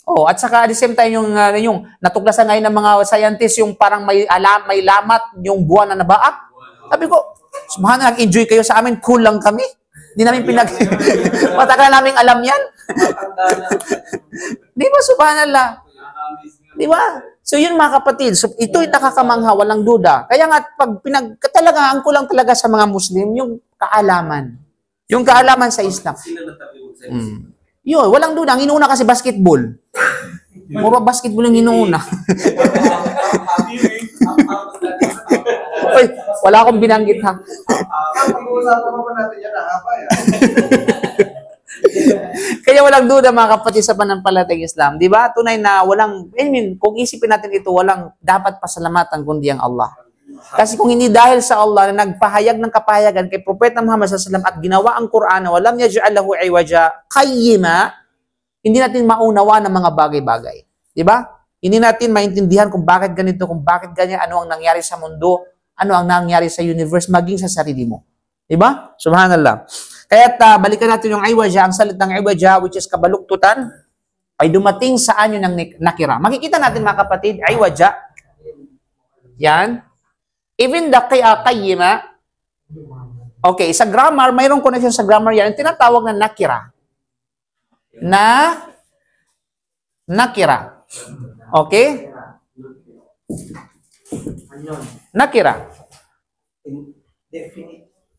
Oh, at saka at the same time yung natuklasan ngayon ng mga scientists yung parang may lamat yung buwan na nabaak. Sabi ko, subhanallah, nag-enjoy kayo sa amin, cool lang kami. Hindi namin matagal namin alam yan. Di ba, subhanallah? Di ba? So yun mga kapatid, so, ito'y nakakamangha, walang duda. Kaya nga, pag talaga, ang kulang talaga sa mga Muslim, yung kaalaman. Yung kaalaman sa Islam. Yun, walang duda. Ang inuuna kasi basketball. Puro basketball yung inuuna. Uy, wala akong binanggit ha. Pag-uusapan pa natin yan, haba yan. Kaya walang duda mga kapatid sa pananampalatayang Islam. Di ba? Tunay na walang, kung isipin natin ito, walang dapat pasalamatan kundi ang Allah. Kasi kung hindi dahil sa Allah na nagpahayag ng kapahayagan kay Propeta Muhammad SAW at ginawa ang Quran na walam yaj'al lahu iwaja qayyima, hindi natin maunawa ng mga bagay-bagay. Di ba? Hindi natin maintindihan kung bakit ganito, kung bakit ganyan, ano ang nangyari sa mundo, ano ang nangyari sa universe, maging sa sarili mo. Di ba? Subhanallah. Kaya balikan natin yung iwaja, ang salitang iwaja, which is kabaluktutan, ay dumating sa anyo ng nakira. Makikita natin mga kapatid, iwaja, yan. Even the qayyima, okay, sa grammar, mayroong connection sa grammar yan, tinatawag na nakira. Nakira. Okay? Nakira.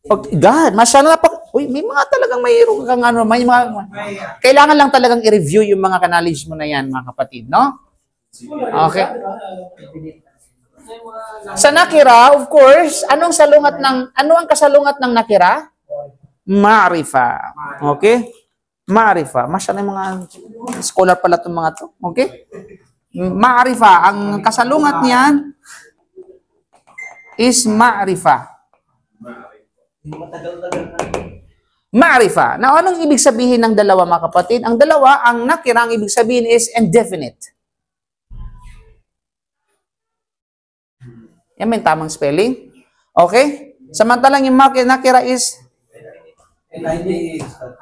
Okay, God, masyadong uy, may mga talagang mayroong kang ano, may mga, kailangan lang talagang i-review yung mga knowledge mo na yan, mga kapatid, no? Okay. Sa nakira, of course, ano ang kasalungat ng nakira? Ma'rifa. Okay? Ma'rifa. Masyadong mga scholar pala itong mga to. Okay? Ma'rifa. Ang kasalungat niyan is ma'rifa. Ma'rifa. Now, anong ibig sabihin ng dalawa, mga kapatid? Ang dalawa, ang nakira, ang ibig sabihin is indefinite. Yan may tamang spelling. Okay? Samantalang yung nakira is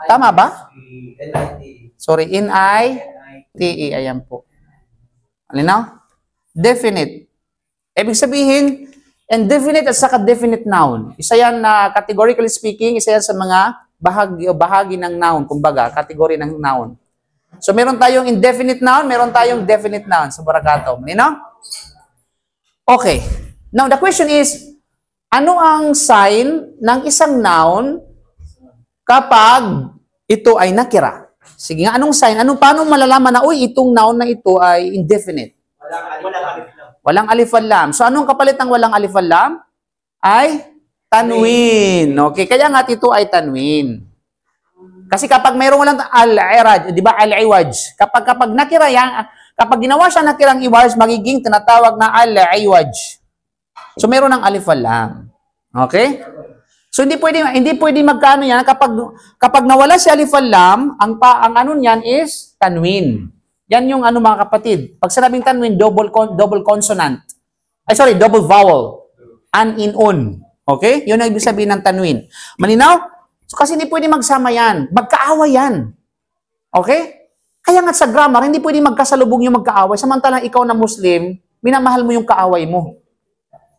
tama ba? Sorry, N-I-T-E. Ayan po. Alinaw? Definite. Ibig sabihin, indefinite at saka definite noun. Isa yan na categorically speaking, isa yan sa mga bahagi ng noun. Kumbaga, category ng noun. So, meron tayong indefinite noun, meron tayong definite noun sa barakato. Alinaw? Okay. Now, the question is, ano ang sign ng isang noun kapag ito ay nakira? Sige nga, anong sign? Paano malalaman na, uy, itong noun na ito ay indefinite? Walang alif at lam. So, anong kapalit ng walang alif at lam? Ay tanwin. Okay, kaya nga ito ay tanwin. Kasi kapag mayroong walang al-iraj, di ba, al-iwaj, kapag nakira yan, kapag ginawa siya nakirang iwaj, magiging tinatawag na al-iwaj. So, meron ng alif al lam. Okay? So, hindi pwede magkano yan. Kapag nawala si alif al lam, ang ano niyan is tanwin. Yan yung ano mga kapatid. Pag sinabing tanwin, double consonant. Double vowel. An, in, un. Okay? Yun ang ibig sabihin ng tanwin. Malinaw? So, kasi hindi pwede magsama yan. Magkaaway yan. Okay? Kaya nga sa grammar, hindi pwede magkasalubong yung magkaaway. Samantalang ikaw na Muslim, minamahal mo yung kaaway mo.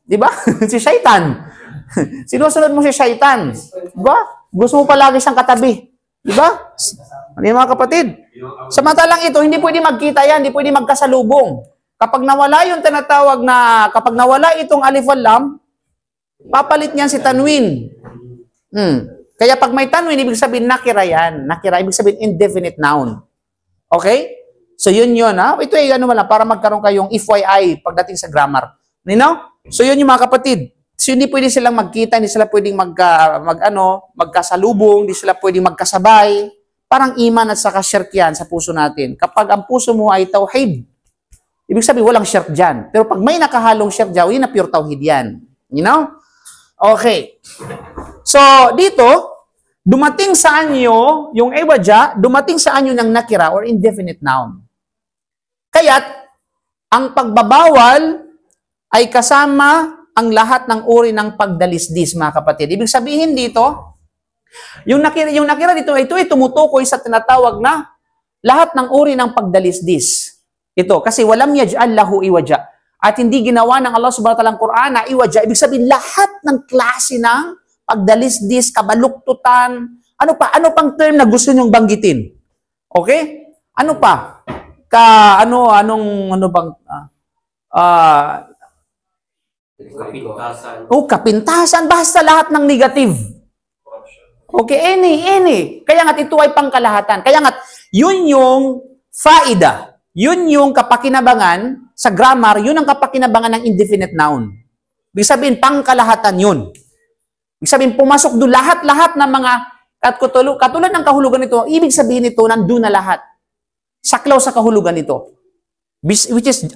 Di ba? Si Shaitan. Sinusunod mo si Shaitan. Di ba? Gusto mo palagi siyang katabi. Di ba? Ano yung mga kapatid? Samantalang ito, hindi pwede magkita yan, hindi pwede magkasalubong. Kapag nawala yung tinatawag na, kapag nawala itong alif al lam, papalit niyan si tanwin. Kaya pag may tanwin, ibig sabihin nakira yan. Nakira, ibig sabihin indefinite noun. Okay? So yun ha? Ito ay ano wala, para magkaroon kayong FYI pagdating sa grammar. Nino? So yun yung mga kapatid. So hindi pwede silang magkita, hindi sila pwedeng magkasalubong, hindi sila pwedeng magkasabay. Parang iman at saka shirk yan sa puso natin. Kapag ang puso mo ay tawhid, ibig sabihin walang shirk dyan. Pero pag may nakahalong shirk dyan, yun na pure tawhid yan. You know? Okay. So dito, dumating sa anyo, yung iwaja, dumating sa anyo ng nakira or indefinite noun. Kaya't, ang pagbabawal ay kasama ang lahat ng uri ng pagdalisdis, mga kapatid. Ibig sabihin dito, yung nakira dito, ito ay tumutukoy sa tinatawag na lahat ng uri ng pagdalisdis. Ito, kasi walam yaj'al lahu iwaja. At hindi ginawa ng Allah subhanahu wa ta'ala ang Quran na iwaja. Ibig sabihin, lahat ng klase ng pagdalisdis, kabaluktutan, ano pang term na gusto nyong banggitin? Okay? Ano pa? Kapintasan. Kapintasan. Basta lahat ng negative. Okay, any. Kaya nga't ito ay pangkalahatan. Kaya nga't yun yung faida. Yun yung kapakinabangan sa grammar, yun ang kapakinabangan ng indefinite noun. Ibig sabihin, pangkalahatan yun. Ibig sabihin, pumasok doon lahat ng mga katulad ng kahulugan nito, ibig sabihin nito, nandun na lahat. Saklaw sa kahulugan nito. Which is,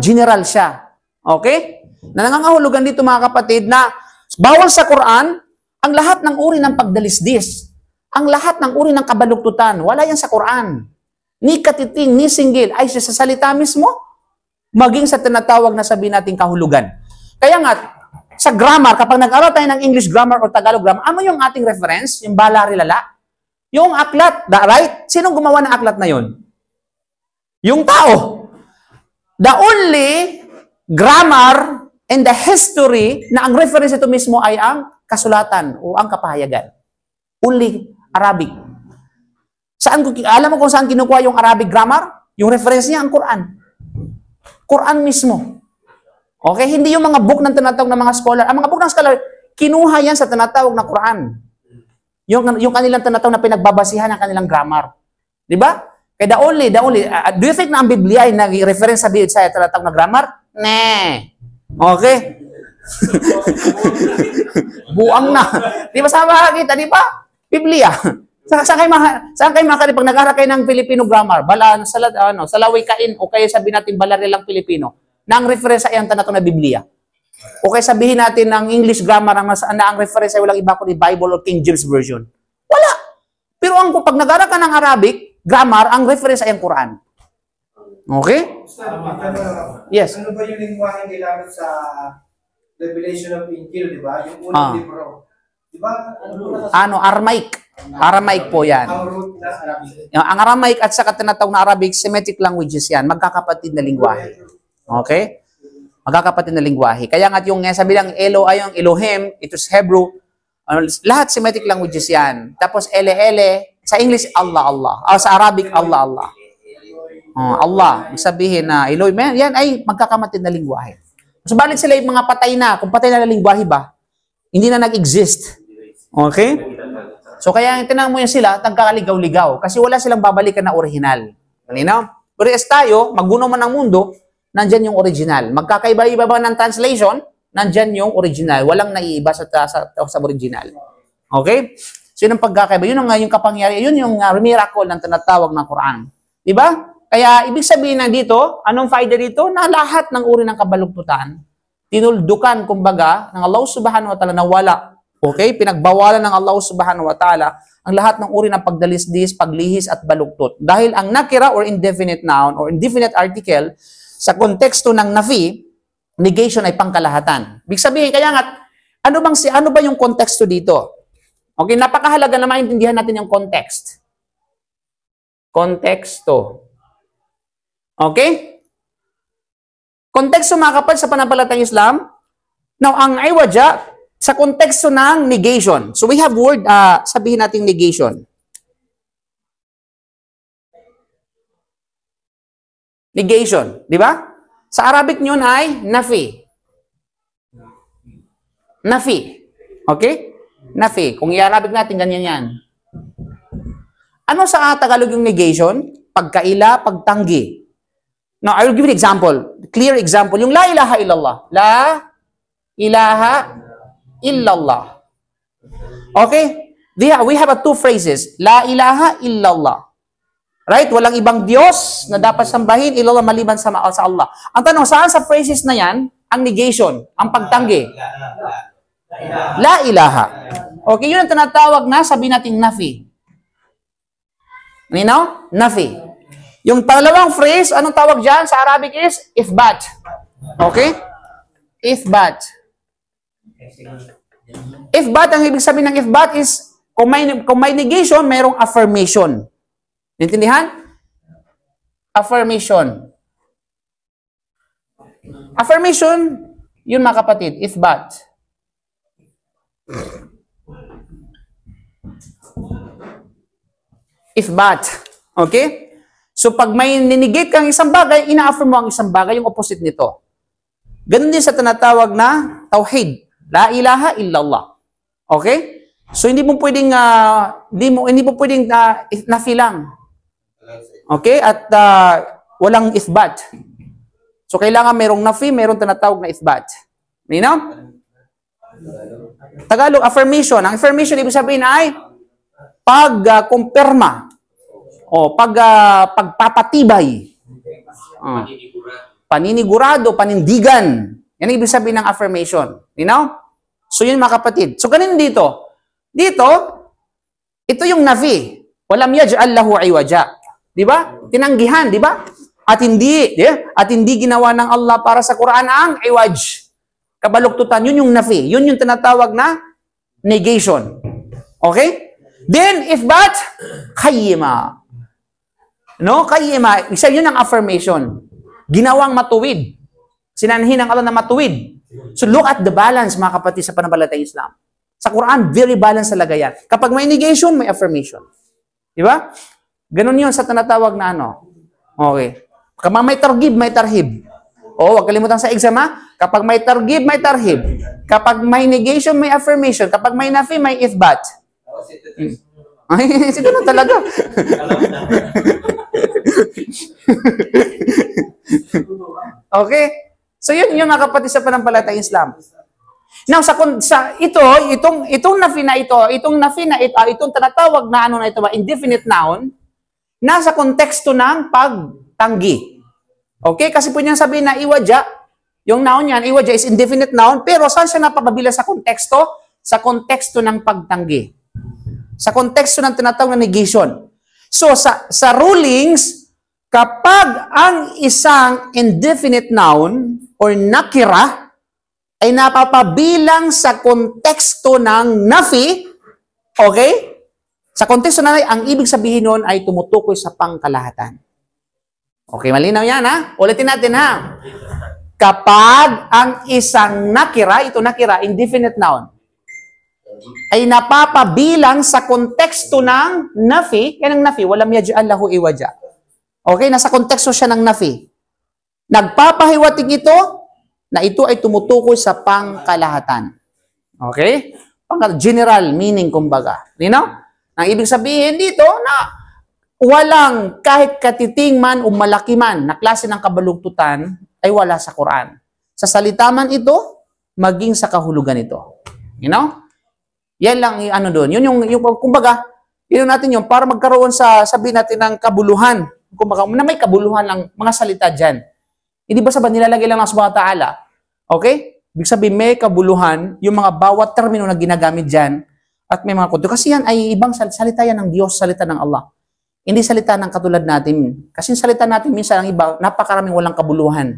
general siya. Okay? Na nangangahulugan dito mga kapatid na bawal sa Quran ang lahat ng uri ng pagdalisdis. Ang lahat ng uri ng kabaluktutan. Wala yan sa Quran. Ni katiting, ni singgil, ay sa salita mismo, maging sa tinatawag na sabihin natin kahulugan. Kaya nga, sa grammar, kapag nag-aral tayo ng English grammar o Tagalog grammar, ano yung ating reference? Yung bala-rilala? Yung aklat, right? Sinong gumawa ng aklat na yun? Yung tao. The only grammar and the history na ang reference ito mismo ay ang kasulatan o ang kapahayagan. Only Arabic. Alam mo kung saan kinukuha yung Arabic grammar? Yung reference niya, ang Quran. Quran mismo. Okay? Hindi yung mga book ng tinatawag ng mga scholar. Ang mga book ng scholar, kinuha yan sa tinatawag na Quran. Yung kanilang tinatawag na pinagbabasihan ng kanilang grammar. Di ba? Kaya the only, do you think na ang Biblia ay nag-reference sa tinatawag na grammar? Nee. Okay? Buang na. Di ba sa makakita? Di ba? Biblia. Saan kayo makakita pag nag-aaral kayo ng Filipino grammar? Sa lawikain o kaya sabihin natin balarilang Pilipino na ang reference ay ang tinatawag na Biblia. O kaya sabihin natin ng English grammar na ang reference ay walang iba kundi Bible or King James Version. Wala. Pero pag nag-aaral ka ng Arabic grammar, ang reference ay ang Quran. Okay? Yes. Ano ba yung lingwahe ginamit sa Revelation of Injil, di ba? Yung unang libro. Di ba? Aramaic. Aramaic po yan. Ang root na Arabic. Ang Aramaic at saka tinatawag na Arabic, Semitic languages yan. Magkakapatid na lingwahe. Okay? Magkakapatid na lingwahe. Kaya nga yung sabi lang, yung Elohim, ito sa Hebrew, lahat Semitic languages yan. Tapos sa English, Allah. Sa Arabic, Allah. Allah. Sabihin na Elohim, yan ay magkakamatid na lingwahe. Subalit sila yung mga patay na. Kung patay na lingwahe ba, hindi na nag-exist. Okay? So kaya tinanong mo yan sila, nagkakaligaw-ligaw. Kasi wala silang babalikan na original. Malinaw? Pero tayo, maguno man ang mundo, nandyan yung original. Magkakaiba-iba ba ng translation, nandyan yung original. Walang naiiba sa original. Okay? So yun ang pagkakaiba. Yun ang yung kapangyarihan. Yun yung miracle ng tinatawag ng Quran. Diba? Kaya ibig sabihin na dito, anong faida dito? Na lahat ng uri ng kabalugtutan, tinuldukan, kumbaga, ng Allah subhanahu wa ta'ala na wala. Okay? Pinagbawalan ng Allah subhanahu wa ta'ala ang lahat ng uri ng pagdalisdis, paglihis at baluktot. Dahil ang nakira or indefinite noun or indefinite article sa konteksto ng nafi, negation ay pangkalahatan. Ibig sabihin, kaya nga, ano ba yung konteksto dito? Okay, napakahalaga na maintindihan natin yung context. Konteksto. Okay? Konteksto mga kapal sa panampalatayang Islam. Now, ang iwaja, sa konteksto ng negation. So, we have word, sabihin natin negation. Negation. Di ba? Sa Arabic nyon ay nafi. Nafi. Okay? Nafi. Kung i-Arabic natin, ganyan yan. Ano sa Tagalog yung negation? Pagkaila, pagtanggi. Now, I will give you an example. Clear example. Yung la ilaha illallah. La ilaha illallah. Okay? We have two phrases. La ilaha illallah. Right? Walang ibang Diyos na dapat sambahin illallah maliban sa Allah. Ang tanong, saan sa phrases na yan ang negation, ang pagtanggi? La ilaha. Okay, yun ang tinatawag na sabi nating nafi. Nino? Nafi. Yung pangalawang phrase, anong tawag dyan sa Arabic is ifbat. Okay? Ifbat. Ifbat, ang ibig sabihin ng ifbat is, kung may negation, mayroong affirmation. Intindihan? Affirmation. Affirmation, yun mga kapatid, ifbat. Ifbat. Okay? So, pag may ninegate kang isang bagay, ina-affirm mo ang isang bagay, yung opposite nito. Ganun din sa tinatawag na tawhid. La ilaha illallah. Okay? So, hindi mo pwedeng, nafi lang. Okay? At walang ifbat. So, kailangan mayroong nafi, mayroong tinatawag na ifbat. Nino? Tagalog, affirmation. Ang affirmation, ibig sabihin ay pag-kumpirma. O pagpapatibay. Paninigurado, panindigan. Yan ang ibig sabihin ng affirmation. You know? So yun mga kapatid. So ganun dito. Dito, ito yung nafi. Walam yaj'al lahu iwaja. Di ba? Tinanggihan, di ba? At hindi ginawa ng Allah para sa Quran ang iwaj. Kabaluktutan, yun yung nafi. Yun yung tinatawag na negation. Okay? Then, if but, qayyima. No? Qayyima. Isa yun ang affirmation. Ginawang matuwid. Sinanhin ng Allah na matuwid. So, look at the balance, mga kapatid, sa pananampalatayang Islam. Sa Quran, very balanced talaga yan. Kapag may negation, may affirmation. Di ba? Ganun yun sa tinatawag na ano. Okay. Kapag may targib, may tarhib. O, huwag kalimutan sa exam, ha? Kapag may targib, may tarhib. Kapag may negation, may affirmation. Kapag may nafi, may ithbat. Ay, sino na talaga? Okay? So, yun yung mga kapatid sa pananampalatayang Islam. Now, itong nafi na ito, itong tinatawag na ano na ito, indefinite noun, nasa konteksto ng pagtanggi. Okay? Kasi po niyan sabihin na iwaja, yung noun yan, iwaja is indefinite noun, pero saan siya napapabila sa konteksto? Sa konteksto ng pagtanggi. Sa konteksto ng tinatawag na negation. So, sa rulings, kapag ang isang indefinite noun or nakira ay napapabilang sa konteksto ng nafi, okay? Sa konteksto na ang ibig sabihin nun ay tumutukoy sa pangkalahatan. Okay, malinaw yan, ha? Ulitin natin, ha? Kapag ang isang nakira, ito nakira, indefinite noun, ay napapabilang sa konteksto ng nafi, yan ang nafi, walam yaj'al lahu iwaja. Okay, nasa konteksto siya ng nafi. Nagpapahiwatig ito na ito ay tumutukoy sa pangkalahatan. Okay? General meaning, kumbaga. You know? Ang ibig sabihin dito na walang kahit katiting man o malaki man na klase ng kabalugtutan ay wala sa Quran. Sa salita man ito, maging sa kahulugan ito. You know? Yan lang yung ano doon. Yun yung kumbaga, yun natin yung para magkaroon sa sabihin natin ng kabuluhan. Kumbaga, na may kabuluhan lang mga salita dyan. Hindi ba sabihin nilalagay lang ng Subhanahu wa Ta'ala? Okay? Ibig sabihin, may kabuluhan yung mga bawat termino na ginagamit dyan at may mga konto. Kasi yan ay ibang salita yan ng Diyos, salita ng Allah. Hindi salita ng katulad natin. Kasi salita natin minsan ang iba, napakaraming walang kabuluhan.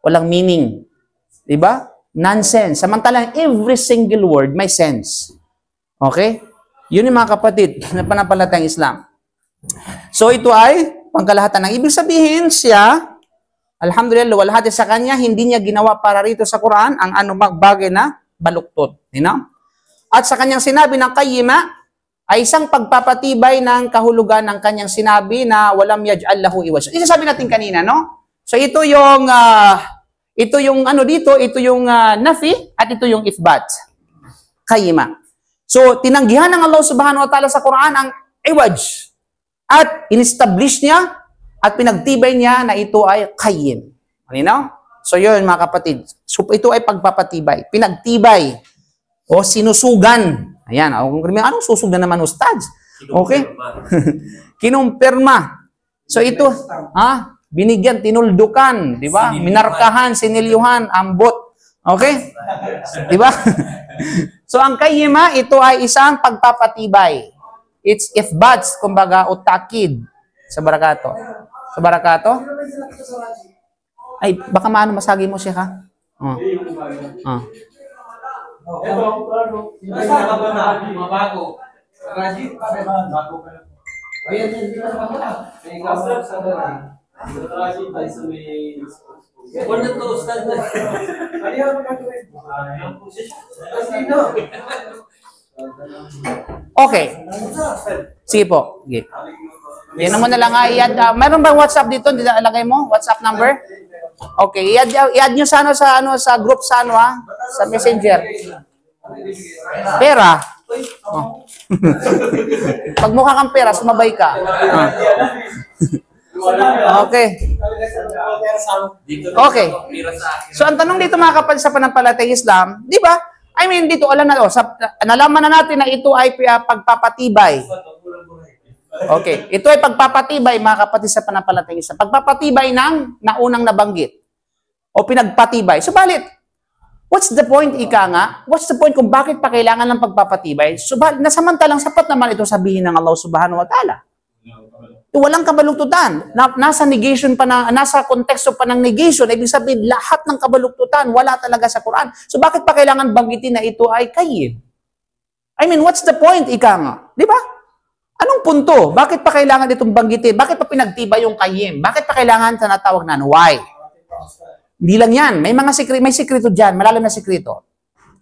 Walang meaning. Diba? Nonsense. Samantalang every single word may sense. Okay? Yun yung mga kapatid na panampalatayang Islam. So ito ay pangkalahatan. Ang ibig sabihin siya, alhamdulillah, luwalhati sa kanya, hindi niya ginawa para rito sa Quran ang anumang bagay na baluktot. You know? At sa kanyang sinabi ng qayyima, ay isang pagpapatibay ng kahulugan ng kanyang sinabi na walam yaj'al lahu iwaja. Ito sabi natin kanina, no? So ito yung ano dito, ito yung nafi at ito yung ithbat. Qayyima. So tinanggihan ng Allah Subhanahu wa Ta'ala sa Quran ang iwaj at in-establish niya at pinagtibay niya na ito ay qayyim. Ano? So yun mga kapatid. So ito ay pagpapatibay, pinagtibay o sinusugan. Ayan, anong susug na naman, Ustads? Okay? Kinumpirma. So ito, binigyan, tinuldukan, di ba? Minarkahan, sinilyuhan, ambot. Okay? Di ba? So ang qayyima, ito ay isang pagpapatibay. It's ithbats, kumbaga, o takid sa barakato. Sa barakato? Ay, baka maano masagi mo siya, ha? Ito, basta ka ba na mabago? Raji, bago ka lang. Ayan, hindi ka nakakala. May kasap sa dali. Raji, ay sa may... Wala to, Ustad na. Ayaw, magkakawin. Sino? Okay. Sige po. Okay. Yan mo na lang. Meron bang WhatsApp dito? Ilagay mo? WhatsApp number? Okay. I-add nyo sa group sa sa Messenger. Pera. Oh. Pag mukha kang pera, sumabay ka. Okay. Okay. So, ang tanong dito mga kapatid sa panampalatayang Islam, di ba? I mean, dito, alam na, nalaman na natin na ito ay pagpapatibay. Okay. Ito ay pagpapatibay, mga kapatid sa panampalatayang Islam. Pagpapatibay ng naunang nabanggit. O pinagpatibay. Subalit, What's the point, ika nga? What's the point kung bakit pa kailangan ng pagpapatibay? Nasamantalang sapat naman ito sabihin ng Allah subhanahu wa ta'ala. Walang kabaluktutan. Nasa negation pa na, nasa konteksto pa ng negation, ibig sabihin, lahat ng kabaluktutan, wala talaga sa Quran. So bakit pa kailangan banggitin na ito ay kayyim? I mean, what's the point, ika nga? Di ba? Anong punto? Bakit pa kailangan itong banggitin? Bakit pa pinagtibay yung kayyim? Bakit pa kailangan sa natawag na why? Hindi lang yan. May mga may sikreto dyan. Malalim na sikreto.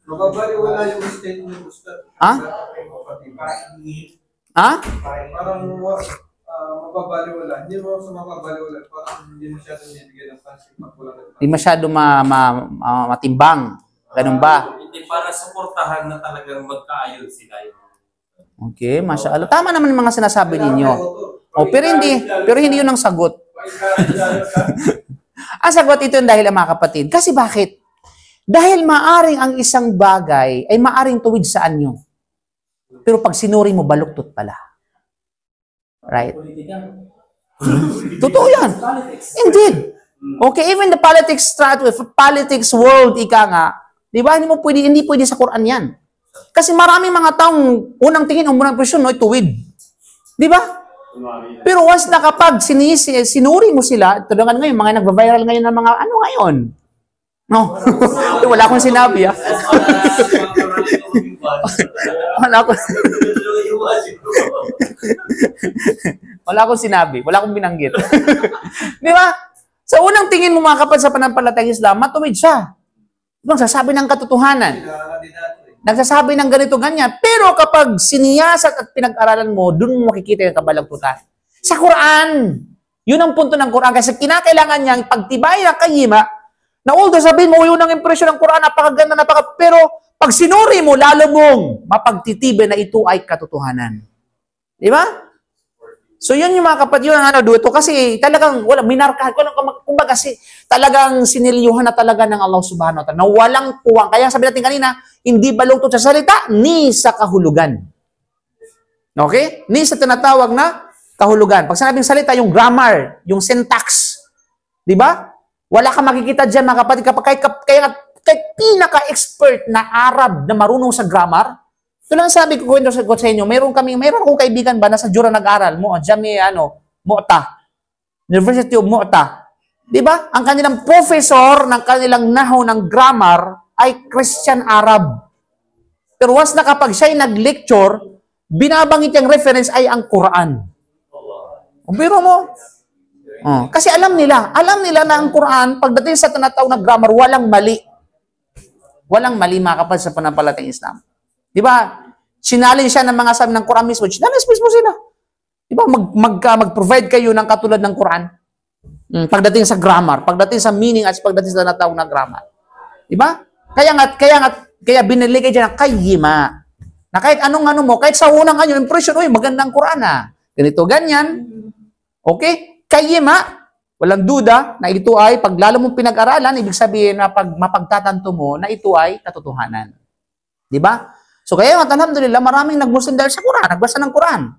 Mababaliwala yung statement, Ustad. Ha? Ha? Parang mababaliwala. Hindi mo sa mababaliwala. Parang hindi masyado nibigyan ng pansin. Hindi masyado matimbang. Ganun ba? Hindi para suportahan na talagang magkaayos sila. Okay, masya Allah. Tama naman yung mga sinasabi ninyo. Oh, pero hindi yun ang sagot. Ang sagot ito yung dahil mga kapatid. Kasi bakit? Dahil maaring ang isang bagay ay maaring tuwid sa anyo. Pero pag sinuri mo, baluktot pala. Right? Totoo yan. Indeed. Okay, even the politics world, ika nga, di ba, hindi pwede sa Quran yan. Kasi maraming mga taong unang tingin, unang presyon, no, tuwid. Di ba? Pero once na kapag sinuri mo sila, tulungan ngayon, mga nagva-viral ngayon ng mga ano ngayon? No. Wala akong sinabi, ah. Wala akong sinabi. Wala akong binanggit. Di ba? Sa unang tingin mo mga kapal sa panampalatayang Islam, matuwid siya. Nagsasabi ng katotohanan. Nagsasabi ng ganito, ganyan. Pero kapag siniyasat at pinag-aralan mo, dun mo makikita yung kabalagtutan. Sa Quran, yun ang punto ng Quran. Kasi kinakailangan niyang pagtibay ng kayyima, na although sabihin mo, yun ang impresyon ng Quran, napakaganda, pero pag sinuri mo, lalo mong mapagtitibay na ito ay katotohanan. Di ba? So yun yung mga kapatid, yun ang duto. Kasi talagang, minarkahan. Kumbaga, talagang sinilyuhan na talaga ng Allah subhanahu wa ta'ala na walang puwang. Kaya sabi natin kanina, hindi baluktot sa salita, ni sa kahulugan. Okay? Ni sa tinatawag na kahulugan. Pag sinabing salita, yung grammar, yung syntax. Di ba? Wala kang makikita dyan, mga kapatid. Kaya pinaka-expert na Arab na marunong sa grammar, ito lang sabi ko sa inyo, meron akong kaibigan ba na sa Jura nag-aral mo, Mu'ta. University of Mu'ta. Di ba? Ang kanilang professor ng kanilang nahaw ng grammar ay Christian Arab. Pero once na kapag siya'y nag-lecture, binabangit yung reference ay ang Quran. Biro mo. Kasi alam nila na ang Quran, pagdating sa tinatawag na grammar, walang mali. Walang mali mga kapatid sa panampalatayang Islam. Di ba? Sinalin siya ng mga sabi ng Quran mismo. Sinalin mismo sila. Di ba? Mag-provide kayo ng katulad ng Quran. Pagdating sa grammar, pagdating sa meaning at pagdating sa natawag na grammar. Di ba? Kaya binili kayo dyan ng kayyima. Na kahit anong mo, kahit sa unang impression, magandang Quran ganito, ganyan. Okay? Kayyima, walang duda na ito ay, pag lalo mong pinag-aralan, ibig sabihin na pag mapagtatanto mo na ito ay katotohanan. Di ba? So kaya alhamdulillah, maraming nag-Muslim dahil sa Quran, nagbasa ng Quran.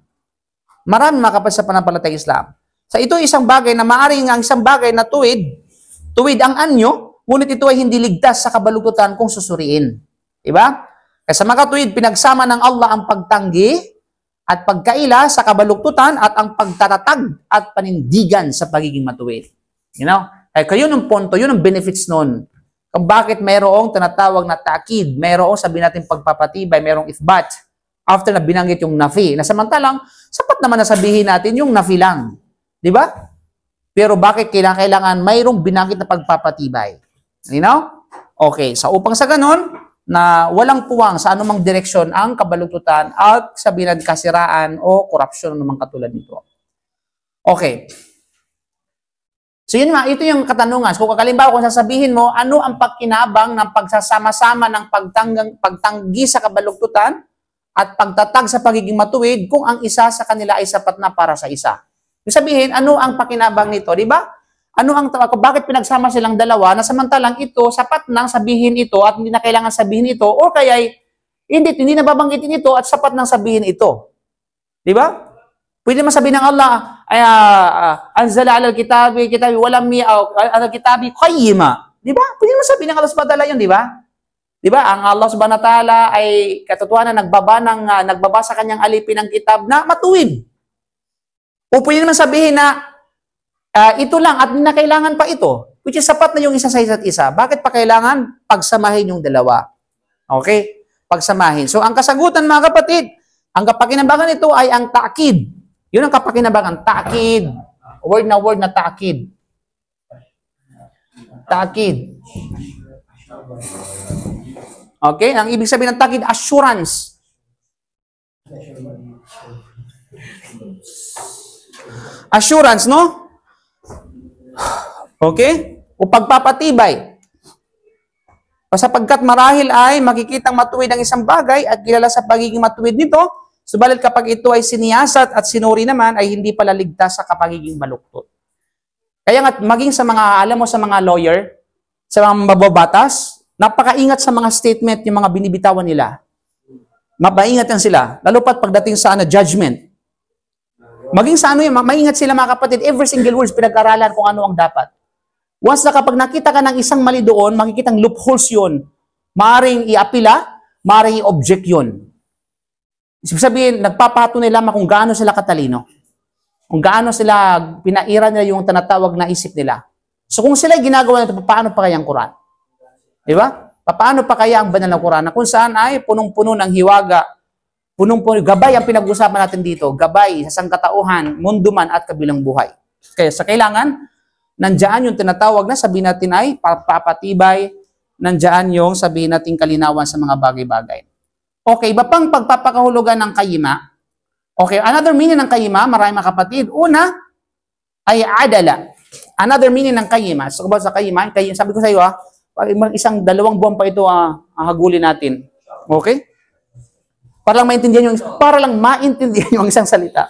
Maraming makapal sa panampalatayang Islam. So ito isang bagay na maaring ang isang bagay na tuwid ang anyo, ngunit ito ay hindi ligtas sa kabaluktutan kung susuriin. Di ba? Kaya sa mga tuwid, pinagsama ng Allah ang pagtanggi at pagkaila sa kabaluktutan at ang pagtatatag at panindigan sa pagiging matuwid. You know? Kaya yun ang punto, yun ang benefits nun. Kung bakit mayroong tinatawag na ta'kid, mayroong sabihin natin pagpapatibay, mayroong ithbat, after na binanggit yung nafi. Na samantalang, sapat naman na sabihin natin yung nafi lang. Di ba? Pero bakit kailangan mayroong binanggit na pagpapatibay? You know? Okay, so upang sa ganon, na walang puwang sa anumang direksyon ang kabaluktutan at sabihin natin kasiraan o korupsyon naman katulad nito. Okay. So yun nga, ito yung katanungan. So kalimbawa kung sasabihin mo, ano ang pagkinabang ng pagsasama-sama ng pagtanggi sa kabaluktutan at pagtatag sa pagiging matuwid kung ang isa sa kanila ay sapat na para sa isa. Yung sabihin, ano ang pakinabang nito, di ba? Bakit pinagsama silang dalawa na samantalang ito, sapat nang sabihin ito at hindi na kailangan sabihin ito o kaya hindi na babanggitin ito at sapat nang sabihin ito. Di ba? Pwede man sabihin ng Allah, anzala al-kitabi walam al-kitabi qayyima. Di ba? Pwede man sabihin ng Allah subhanahu wa ta'ala yun, di ba? Di ba? Ang Allah subhanahu wa ta'ala ay katotohanan nagbaba sa kanyang alipin ng kitab na matuwid. O pwede naman sabihin na ito lang at na kailangan pa ito, which is sapat na yung isa sa isa't isa. Bakit pa kailangan pagsamahin yung dalawa? Okay? Pagsamahin. So ang kasagutan mga kapatid, ang kapakinabangan nito ay ang ta'kid. Yun ang kapakinabangan, ta'kid. Word na ta'kid. Ta'kid. Okay? Ang ibig sabihin ng ta'kid, assurance. Assurance, no? Okay? O pagpapatibay. Sapagkat marahil ay makikitang matuwid ang isang bagay at kilala sa pagiging matuwid nito, subalit kapag ito ay siniyasat at sinuri naman, ay hindi pala ligtas sa kapagiging baluktot. Kaya nga, maging sa mga, alam mo, sa mga lawyer, sa mga mababatas, napakaingat sa mga statement yung mga binibitawan nila. Mapaingat yan sila. Lalo pat pagdating sa judgment. Maging sa yun, maingat sila mga kapatid, every single words pinag-aralan kung ano ang dapat. Once na kapag nakita ka ng isang mali doon, makikitang loopholes yun. Maaring i-apila, maaring i-object yun. Ibig sabihin, nagpapatunay lamang kung gaano sila katalino. Kung gaano sila pinaira nila yung tinatawag na isip nila. So kung sila ginagawa nito, paano pa kaya ang Quran? Di ba? Paano pa kaya ang banal na Quran? Na kung saan ay punong-puno ng hiwaga, punong-puno, gabay ang pinag-usapan natin dito. Gabay sa sangkatauhan, mundo man at kabilang buhay. Kaya sa kailangan, nandiyan yung tinatawag na sabihin natin ay papatibay, nandiyan yung sabihin natin kalinawan sa mga bagay-bagay. Okay, iba pang pagpapakahulugan ng kayima. Okay, another meaning ng kayima, maraming mga kapatid. Una, ay adala. Another meaning ng kayima. So, sa kayima, sabi ko sa iyo, isang 2 buwan pa ito hagulin natin. Okay? Para lang maintindihan yung isang salita.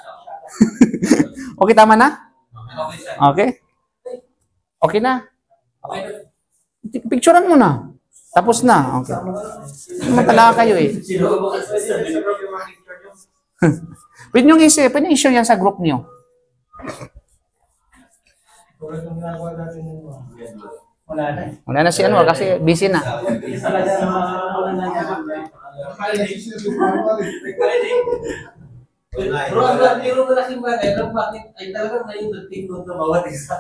Okay, tama na? Okay? Okay na? Picturean mo na. Tapos na. Okay. Matala kayo eh. Pwede nyo i-share yan sa group nyo. Wala na si Anwar kasi busy na. Bro, ang biro na laking bagay, alam bakit ay talagang ngayon nagtingkod na bawat isa.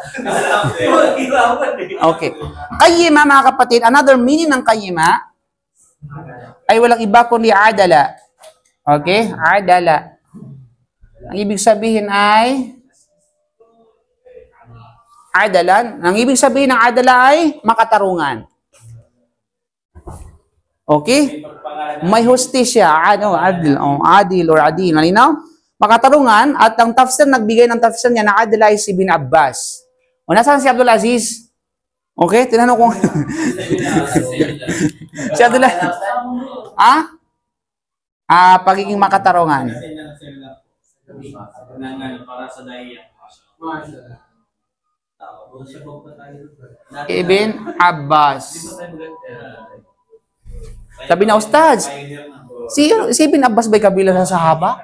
Okay. Kayima, mga kapatid, another meaning ng kayima ay walang iba kundi adala. Okay? Adala. Ang ibig sabihin ay adalan. Ang ibig sabihin ng adala ay makatarungan. Okay? May hustisya, adil or adil. Malinaw? Makatarungan at ang tafsir, nagbigay ng tafsir niya na adila ay si Ibn Abbas. O nasaan si Abdul Aziz? Okay? Tinanong kong si Abdul Aziz. Pagiging makatarungan. Ibn Abbas. Sabi na, Ustaz, si Ibn Abbas ba'y kabilang sa sahaba?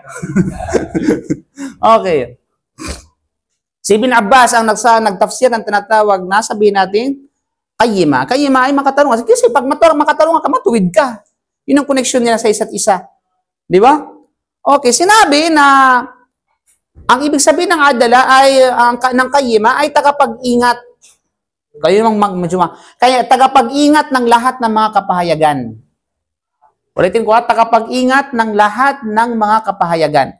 Okay. Si Ibn Abbas ang nagtafsir ng tinatawag na sabihin natin, kayima. Kayima ay makatarungan. Kasi pag makatarungan ka, matuwid ka. Yun ang connection nila sa isa't isa. Di ba? Okay, sinabi na ang ibig sabihin ng adala ay, ng kayima ay tagapag-ingat. Kaya tagapag-ingat ng lahat ng mga kapahayagan. Ulitin ko, tagapag-ingat ng lahat ng mga kapahayagan.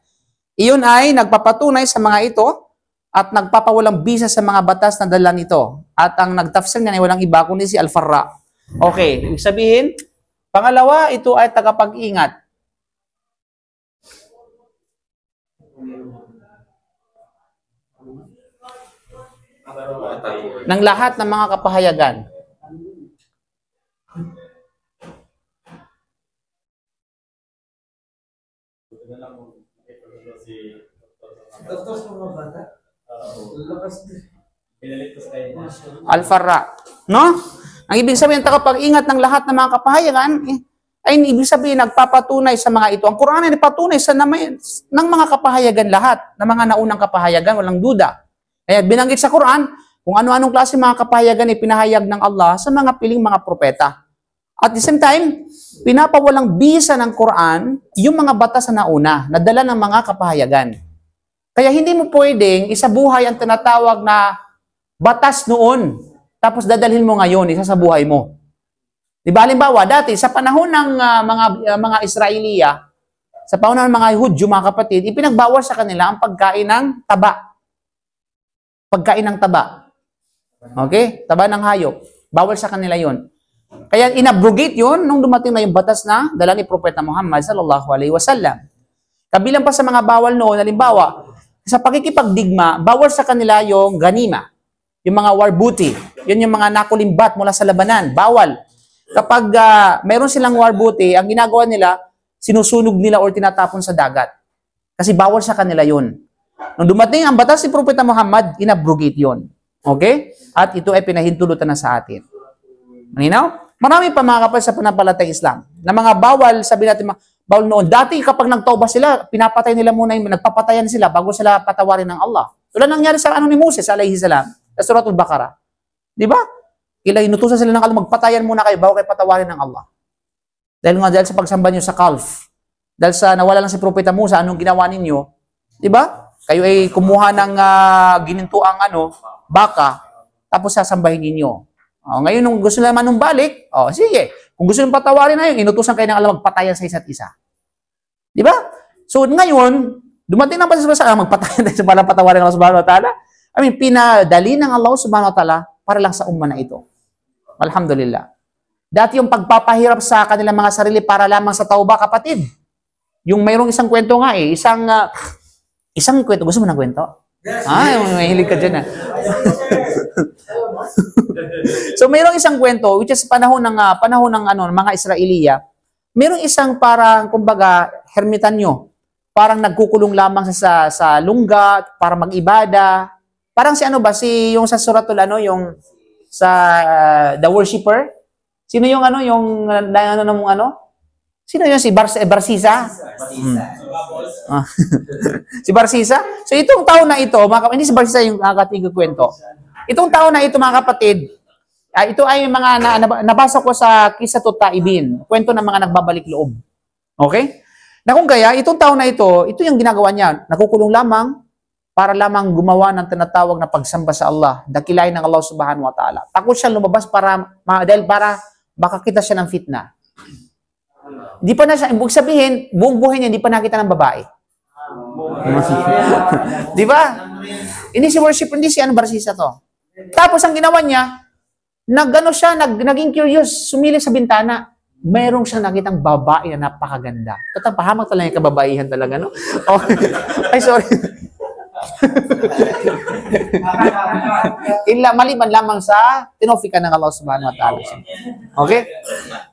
Iyon ay nagpapatunay sa mga ito at nagpapawalang bisa sa mga batas na dala nito. At ang nagtafsir niya ay walang iba kundi si Al-Farra. Okay, ibig sabihin, pangalawa, ito ay tagapag-ingat. Ng lahat ng mga kapahayagan. Al-Farra. No? Ang ibig sabihin, tagapag-ingat ng lahat ng mga kapahayagan, ay ibig sabihin, nagpapatunay sa mga ito. Ang Quran ay patunay sa ng mga kapahayagan lahat, ng mga naunang kapahayagan, walang duda. Kaya binanggit sa Quran, kung ano-anong klase mga kapahayagan ay pinahayag ng Allah sa mga piling mga propeta. At the same time, pinapawalang bisa ng Quran yung mga batas na nauna, na dala ng mga kapahayagan. Kaya hindi mo pwedeng isabuhay ang tinatawag na batas noon, tapos dadalhin mo ngayon, isa sa buhay mo. Di ba, halimbawa, dati, sa panahon ng mga Israeliya, sa panahon ng mga Hudyo, mga kapatid, ipinagbawal sa kanila ang pagkain ng taba. Pagkain ng taba. Okay? Taba ng hayop. Bawal sa kanila yon. Kaya inabrogate yun nung dumating na yung batas na dala ni Propeta Muhammad sallallahu alaihi wasallam. Kabilang pa sa mga bawal noon, halimbawa, sa pakikipagdigma, bawal sa kanila yung ganima, yung mga war booty, yun yung mga nakulimbat mula sa labanan, bawal. Kapag mayroon silang war booty, ang ginagawa nila, sinusunog nila o tinatapon sa dagat. Kasi bawal sa kanila yun. Nung dumating ang batas ni Propeta Muhammad, inabrogate yun. Okay? At ito ay pinahintulutan na sa atin. Malinaw? Marami pa mga kapatid sa panampalatayang Islam na mga bawal, sabi natin, bawal noon. Dati kapag nagtauba sila, pinapatay nila muna yung nagpapatayan sila bago sila patawarin ng Allah. Tulad nangyari sa ni Moses alayhi salam sa Suratul Baqarah. Di ba? Inutusan sila ng Allah, magpatayan muna kayo bago kayo patawarin ng Allah. Dahil sa pagsamba niyo sa calf. Dahil sa nawala lang si Propeta Musa, anong ginawa ninyo? Di ba? Kayo ay kumuha ng ginintuang baka, tapos sasambahin ninyo. Ngayon, nung gusto naman nung balik, sige. Kung gusto nung patawarin na yun, inutusan kayo ng Allah magpatayan sa isa't isa. Di ba? So, ngayon, dumating na ba sa magpatayan tayo sa palang patawarin ng Allah subhanahu wa ta'ala? Pinadali ng Allah subhanahu wa ta'ala para lang sa umma na ito. Alhamdulillah. Dati yung pagpapahirap sa kanilang mga sarili para lamang sa tauba, kapatid. Yung mayroong isang kwento nga isang kwento. Gusto mo ng kwento? May hilig ka dyan. So mayroong isang kwento which is panahon ng mga Israeliya. Mayroong isang parang kumbaga hermitanyo. Parang nagkukulong lamang sa lungga para mag-ibada. Parang yung sa suratul yung sa the worshipper. Sino yung Sino yun? Si Barsisa? Si Barsisa? So itong tao na ito, hindi si Barsisa yung katigang kwento. Itong tao na ito, mga kapatid, ito ay mga nabasa ko sa Qissatut Taibin, kwento ng mga nagbabalik loob. Okay? Na kung kaya, itong tao na ito yung ginagawa niya, nakukulong lamang para lamang gumawa ng tinatawag na pagsamba sa Allah, dakilain ng Allah subhanahu wa ta'ala. Takot siya lumabas dahil para makakita siya ng fitna. Hindi pa na siya, ibig sabihin, buong buhay niya, hindi pa nakita ng babae. Di ba? Hindi si worship, hindi si Barsisa to. Tapos ang ginawa niya, naging curious, sumilip sa bintana. Mayroong siyang nakitang babae na napakaganda. Pahamak talaga yung kababaihan talaga, no? Ay, sorry. Maliban lamang sa tinofika ng Allah subhanahu wa ta'ala. Okay?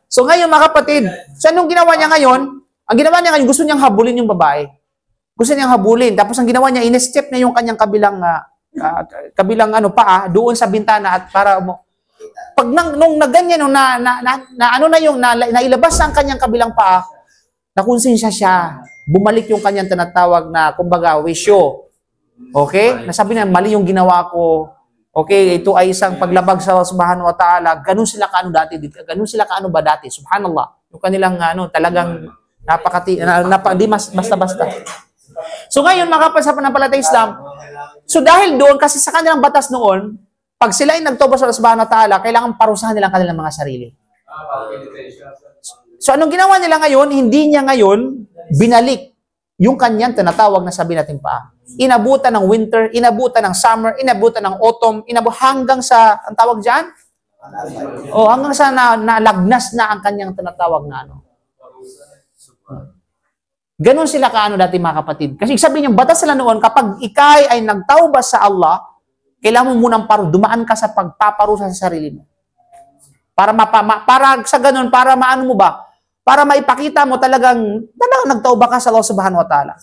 So ngayon, mga kapatid, anong ginawa niya ngayon? Ang ginawa niya ngayon, gusto niyang habulin yung babae. Gusto niyang habulin. Tapos ang ginawa niya, in-step na yung kanyang kabilang paa doon sa bintana at para pag nung naganyan nailabas ang kanyang kabilang paa, nakonsensya siya. Bumalik yung kanyang tinatawag na kumbaga wisyo. Okay? Nasabi niya, mali yung ginawa ko. Okay, ito ay isang paglabag sa Allah subhanahu wa ta'ala. Ganun sila kaano dati. Ganun sila kaano ba dati? Subhanallah. Yung kanilang talagang di basta-basta. So ngayon, mga kapatid sa panampalatayang Islam, so dahil doon, kasi sa kanilang batas noon, pag sila ay nagtoba sa Allah subhanahu wa ta'ala, kailangan parusahan nila ang kanilang mga sarili. So anong ginawa nila ngayon? Hindi niya ngayon binalik yung kanyang tinatawag na sabi natin paa. Inabutan ng winter, inabutan ng summer, inabutan ng autumn, hanggang sa, ang tawag dyan? Hanggang sa nalagnas na ang kanyang tinatawag na Ganon sila dati, mga kapatid. Kasi sabi niyo, batas sila noon, kapag ikay ay nagtauba sa Allah, kailangan mo munang dumaan ka sa pagpaparusa sa sarili mo. Para sa ganon, para maano mo ba? Para maipakita mo talagang nagtauba ka sa Allah subhanahu wa ta'ala.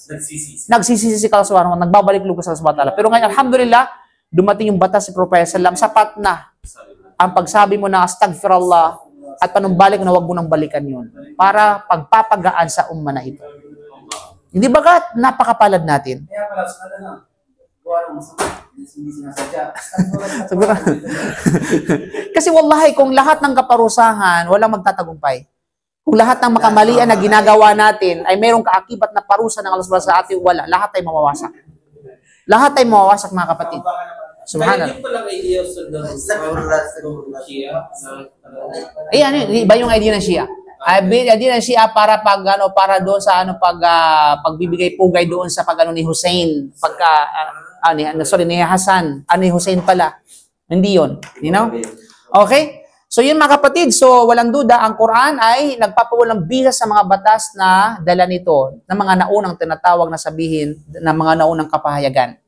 Nagsisisi ka sa subhanahu wa ta'ala, nagbabalik lupa sa Allah subhanahu wa ta'ala. Pero ngayon, alhamdulillah, dumating yung batas si Prophet sallam, sapat na ang pagsabi mo na astagfirullah at panumbalik na huwag mo nang balikan yun para pagpapagaan sa umma na ito. Hindi ba napakapalad natin? Hindi sinasadya. Siguro. Kasi wallahi, kung lahat ng kaparusahan, walang magtatagumpay. Kung lahat ng makamalian na ginagawa natin ay mayroong kaakibat na parusa ng Allah subhanahu sa atin, wala. Lahat ay mawawasak. Lahat ay mawawasak, mga kapatid. Kaya Subhanallah. hindi pala idea sa Shia. Ayan, iba yung idea ng Shia. Idea ng Shia para para doon sa pagbibigay pugay doon sa ni Hussein, ni Hassan, ni Hussein pala. Hindi 'yon, you know? Okay? So yun, mga kapatid, so walang duda ang Quran ay nagpapawalang bisa sa mga batas na dala nito, ng mga naunang tinatawag na sabihin ng mga naunang kapahayagan.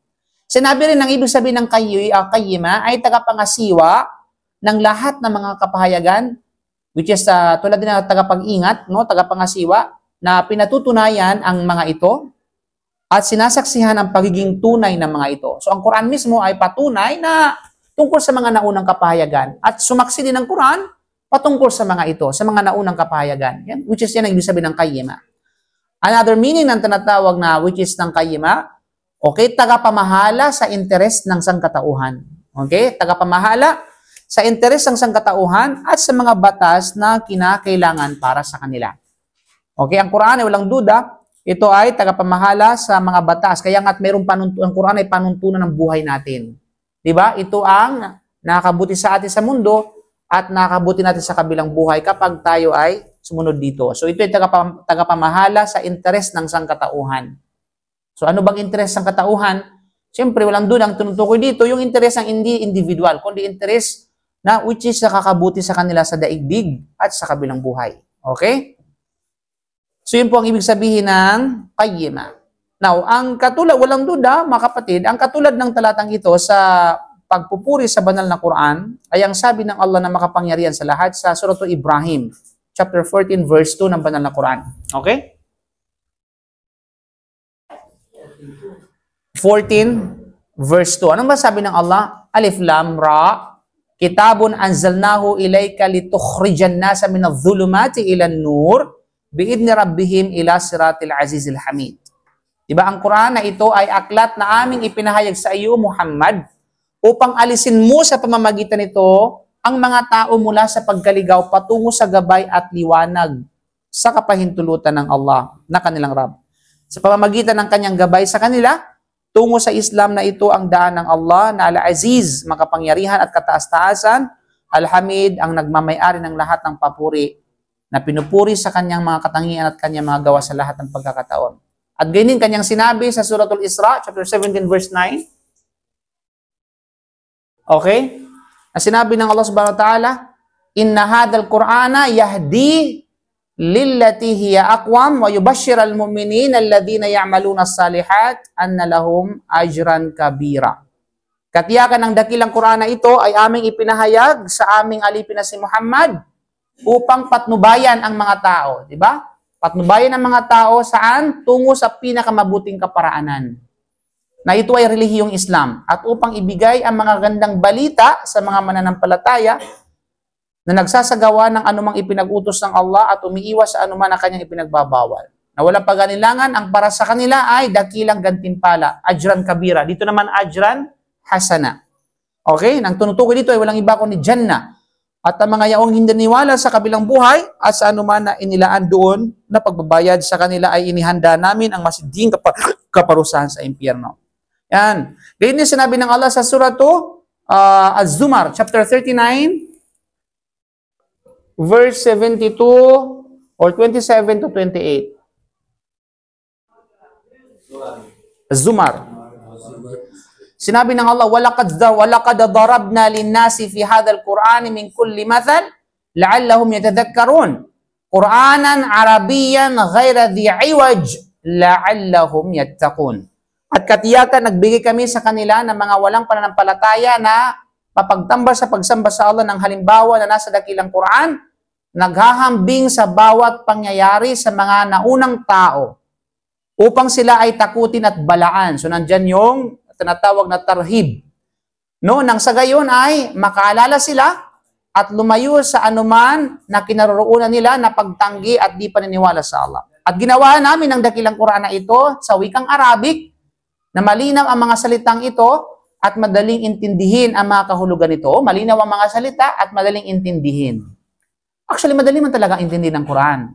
Sinabi rin ng ibig sabihin ng qayyima ay tagapangasiwa ng lahat ng mga kapahayagan, which is tulad din ng tagapag-ingat, no, tagapangasiwa, na pinatutunayan ang mga ito at sinasaksihan ang pagiging tunay ng mga ito. So ang Quran mismo ay patunay na tungkol sa mga naunang kapahayagan at sumaksi din ng Quran patungkol sa mga ito, sa mga naunang kapahayagan. Yan, which is yan ang ibig sabihin ng qayyima. Another meaning ng tinatawag na which is ng qayyima, okay, tagapamahala sa interes ng sangkatauhan. Okay, tagapamahala sa interes ng sangkatauhan at sa mga batas na kinakailangan para sa kanila. Okay, ang Quran ay walang duda, ito ay tagapamahala sa mga batas. Kaya nga't mayroong ang Quran ay panuntunan ng buhay natin. 'Di ba? Ito ang nakakabuti sa atin sa mundo at nakakabuti natin sa kabilang buhay kapag tayo ay sumunod dito. So ito ay tagapamahala sa interes ng sangkatauhan. So ano bang interes ng katauhan? Siyempre, walang duda ang tinutukoy dito, yung interes ng hindi individual, kundi interes na which is nakakabuti sa kanila sa daigdig at sa kabilang buhay. Okay? So yun po ang ibig sabihin ng qayyima. Now, ang katulad, walang duda, mga kapatid, ang katulad ng talatang ito sa pagpupuri sa banal na Quran ay ang sabi ng Allah na makapangyarihan sa lahat sa Surah Ibrahim, chapter 14, verse 2 ng banal na Quran. Okay? 14, verse 2. Anong ba sabi ng Allah? Alif Lam Ra, Kitabun anzalnahu ilayka litukhrijan nasa minadh-dhulumati ilan nur biidni rabbihim ila siratil azizil hamid. Diba ang Quran na ito ay aklat na aming ipinahayag sa iyo, Muhammad, upang alisin mo sa pamamagitan nito ang mga tao mula sa pagkaligaw patungo sa gabay at liwanag sa kapahintulutan ng Allah na kanilang Rabb. Sa pamamagitan ng kanyang gabay sa kanila, tungo sa Islam na ito ang daan ng Allah na Al-Aziz, makapangyarihan at kataas-taasan, Al-Hamid, ang nagmamay-ari ng lahat ng papuri, na pinupuri sa kanyang mga katangian at kanyang mga gawa sa lahat ng pagkakataon. At ganyan kanyang sinabi sa Suratul Isra, chapter 17, verse 9. Okay? Na sinabi ng Allah subhanahu wa ta'ala, Inna hadal Qur'ana yahdi lillati hiya aqwam wa yubashshiral mu'minin alladhina ya'maluna as-salihat anna lahum ajran kabira. Katiyakan ng dakilang Quran na ito ay aming ipinahayag sa aming alipin na si Muhammad upang patnubayan ang mga tao, di ba? Patnubayan ang mga tao saan? Tungo sa pinakamabuting kaparaanan. Na ito ay relihiyong Islam at upang ibigay ang mga gandang balita sa mga mananampalataya na nagsasagawa ng anumang ipinag-utos ng Allah at umiiwas sa anuman na kanyang ipinagbabawal. Na walang pag-anilangan, ang para sa kanila ay dakilang gantimpala, ajran kabira. Dito naman ajran hasana. Okay? Nang tunutukoy dito ay walang iba kundi Jannah. At ang mga yaong hindi niwala sa kabilang buhay at sa anuman na inilaan doon na pagbabayad sa kanila ay inihanda namin ang masiding kaparusahan sa impyerno. Yan. Ganyan din sinabi ng Allah sa surah Az-Zumar, chapter 39, verse 72 or 27 to 28. Az-Zumar. Sinabi ng Allah, walaqad darabna lin-nasi fi hadzal Qur'ani min kulli mathal la'allahum yatadhakkarun. Qur'anan Arabiyyan ghayra dhi 'iwaj la'allahum yattaqun. At katiyakan nagbigay kami sa kanila ng mga walang pananampalataya na mapagtambal sa pagsamba sa Allah ng halimbawa na nasa dakilang Quran, naghahambing sa bawat pangyayari sa mga naunang tao upang sila ay takutin at balaan. So nandyan yung tinatawag na tarhib. No, nang sa gayon ay makaalala sila at lumayo sa anuman na kinaroroonan nila na pagtanggi at di paniniwala sa Allah. At ginawa namin ang dakilang Quran na ito sa wikang Arabic na malinaw ang mga salitang ito at madaling intindihin ang mga kahulugan nito. Malinaw ang mga salita at madaling intindihin. Actually, madali man talaga intindihin ng Quran.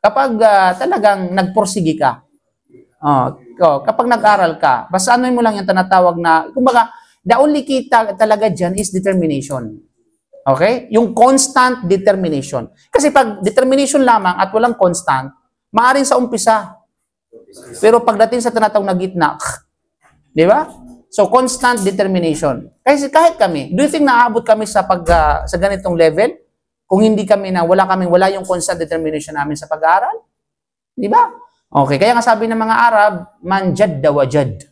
Kapag talagang nagporsige ka, kapag nag-aral ka, basta ano mo lang yung tinatawag na, kumbaga, the only key talaga dyan is determination. Okay? Yung constant determination. Kasi pag determination lamang at walang constant, maaaring sa umpisa. Pero pagdating sa tinatawag na gitna, di ba? So, constant determination. Kasi kahit kami, do you think naaabot kami sa sa ganitong level? Kung hindi kami wala yung constant determination namin sa pag-aaral? Di ba? Okay, kaya nga sabi ng mga Arab, man jadda wajad.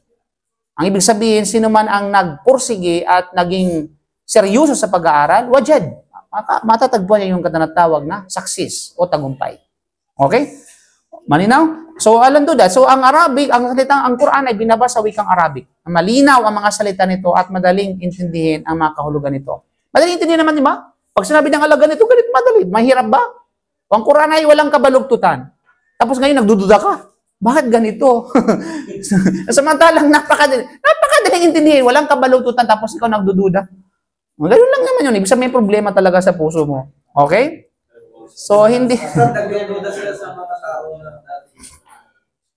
Ang ibig sabihin, sino man ang nagpursige at naging seryoso sa pag-aaral, wajad. Matatagpuan niya yung katanatawag na success o tagumpay. Okay? Malinaw? So, alam do that. So, ang Arabic, ang Quran ay binabasa sa wikang Arabic. Malinaw ang mga salita nito at madaling intindihin ang mga kahulugan nito. Madaling intindihin naman, di ba? Pag sinabi ng halaga nito, ganito madali. Mahirap ba? Ang Quran ay walang kabalugtutan. Tapos ngayon, nagdududa ka. Bakit ganito? Samantalang napakadaling intindihin. Walang kabalugtutan, tapos ikaw nagdududa. Ganun lang naman yun. Ibig sabihin, may problema talaga sa puso mo. Okay? So, hindi. Nagdududa sila sa mga tao na dati.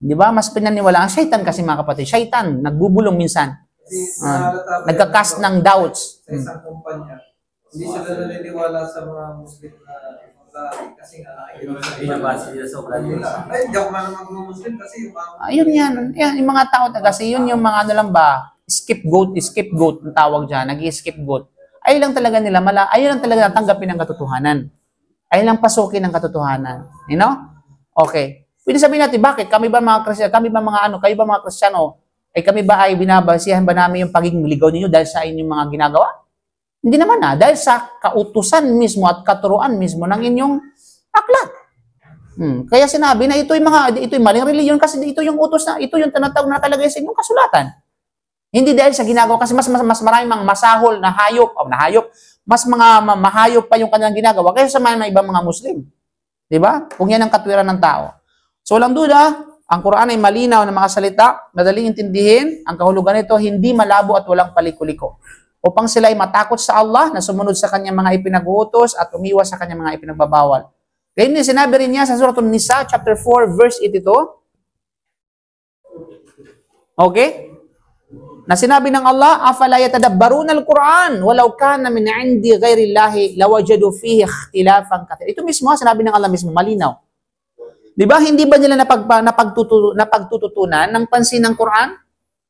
Di ba? Mas pinaniwala ang shaitan kasi mga kapatid. Shaitan, nagbubulong minsan. Nagka-cast ng doubts. Sa isang kumpanya, hindi sila naniniwala sa mga Muslim na kasi nga Binabasa nila sa ulan nila. ay, hindi ako man mag-Muslim kasi yung mga Ayun yan. Yung mga tao kasi yun yung mga ano lang ba, scapegoat ang tawag dyan, nag-scapegoat. Ayun lang talaga nila, ayun lang talaga natanggapin ang katotohanan. Ayun lang pasukin ang katotohanan. You know? Okay. Pwede sabihin natin, bakit? Kami ba mga Kristiyano, kayo ba mga Kristiyano, kami ba ay binabasihan ba namin yung pagiging ligaw ninyo dahil sa inyong mga ginagawa? Hindi naman dahil sa kautusan mismo at katuruan mismo ng inyong aklat. Kaya sinabi na ito'y maling reliyon kasi ito yung utos na, ito yung tinatawag na nakalagay sa inyong kasulatan. Hindi dahil sa ginagawa kasi mas maraming mga masahol na hayop, mas mga mahayop pa yung kanilang ginagawa kaysa sa mga ibang mga Muslim. Di ba? Kung yan ang katwiran ng tao. So, walang duda, ang Quran ay malinaw na mga salita, madaling intindihin, ang kahulugan nito hindi malabo at walang palikuliko. Upang sila ay matakot sa Allah na sumunod sa kanyang mga ipinag-uutos at umiwas sa kanyang mga ipinagbabawal. Kaya din sinabi rin niya sa Surah An-Nisa, chapter 4, verse 82. Okay? Na sinabi ng Allah, afala yatadabbaruna al-Quran walau kana min 'indi ghairillahi lawajadu fihi ikhtilafan katsira. Ito mismo sinabi ng Allah mismo, malinaw. 'Di ba hindi ba nila napagtututunan ng pansin ng Quran?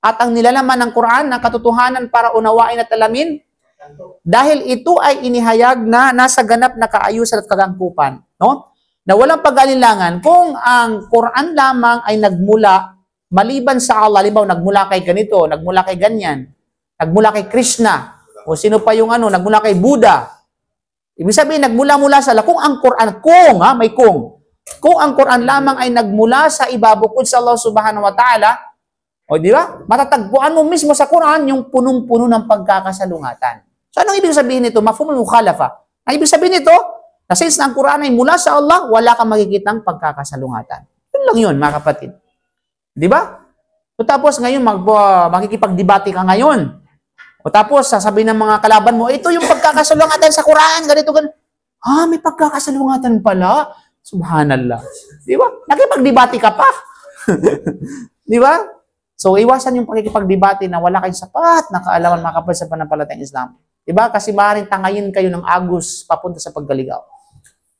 At ang nilalaman ng Quran ng katotohanan para unawain at alamin? Dahil ito ay inihayag na nasa ganap na kaayusan at kagangkupan, no? Na walang pag-alinlangan kung ang Quran lamang ay nagmula maliban sa Allah, halimbawa nagmula kay ganito, nagmula kay ganyan, nagmula kay Krishna, o sino pa yung nagmula kay Buddha. Ibig sabihin, nagmula-mula sa Allah. Kung ang Quran, kung ang Quran lamang ay nagmula sa iba bukod sa Allah subhanahu wa ta'ala, o di ba? Matatagpuan mo mismo sa Quran yung punong-puno ng pagkakasalungatan. So anong ibig sabihin nito? Mafhumul mukhalafa. Ang ibig sabihin nito, na since na ang Quran ay mula sa Allah, wala kang makikitang pagkakasalungatan. Yun lang yun, mga kapatid. Di ba? O tapos ngayon, makikipagdebate ka ngayon. O tapos, sasabihin ng mga kalaban mo, ito yung pagkakasalungatan sa Quran, ganito, ganito. May pagkakasalungatan pala. Subhanallah. Di ba? Nakipagdebate ka pa. Di ba? So, iwasan yung pakikipagdebate na wala kayong sapat na kaalaman mga kapatid sa panampalatayang Islam. Diba? Kasi maaaring tangayin kayo ng agos papunta sa paggaligaw.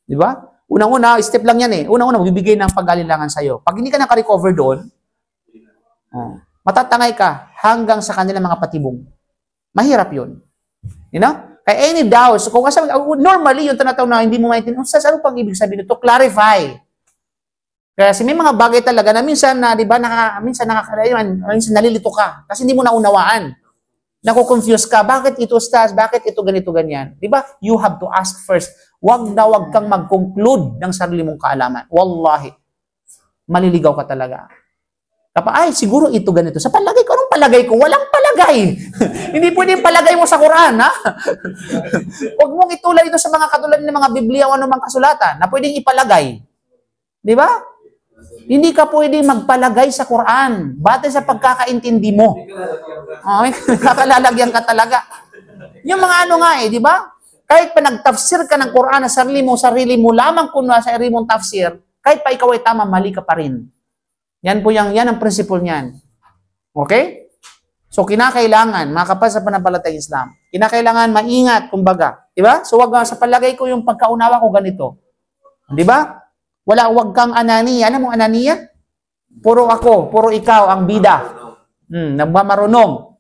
Diba? Unang-una, step lang yan Unang-una, bibigay ng pag-alilangan sa'yo. Pag hindi ka naka-recover doon, matatangay ka hanggang sa kanilang mga patibong. Mahirap yun. You know? Kaya any doubts, kung normally yung tinatawag na hindi mo maintindihan, ano pang ibig sabihin ito? Clarify. Kasi may mga bagay talaga na minsan na, di ba, minsan nalilito ka kasi hindi mo naunawaan. Nako-confuse ka. Bakit ito, Stas? Bakit ito ganito, ganyan? Di ba? You have to ask first. Wag kang mag-conclude ng sarili mong kaalaman. Wallahi. Maliligaw ka talaga. Siguro ito ganito. Sa palagay ko, anong palagay ko? Walang palagay. Hindi pwede palagay mo sa Quran, ha? Huwag mong itulad ito sa mga katulad ng mga Biblia o anumang kasulatan na pwedeng ipalagay. Di ba? Hindi ka pwede magpalagay sa Quran batay sa pagkakaintindi mo. Okay, kakalalagyan ka talaga. Yung mga ano nga di ba? Kahit pa nagtafsir ka ng Quran na sarili mo lamang kung sa sarili mong tafsir, kahit pa ikaw ay tama, mali ka pa rin. Yan ang principle niyan. Okay? So, kinakailangan, mga kapal sa pananampalatayang Islam, kinakailangan maingat, kumbaga. Diba? So, sa palagay ko yung pagkaunawa ko ganito. Diba? Wag kang ananiya. Alam mo ananiya? Puro ako, puro ikaw ang bida. Nagmamarunong.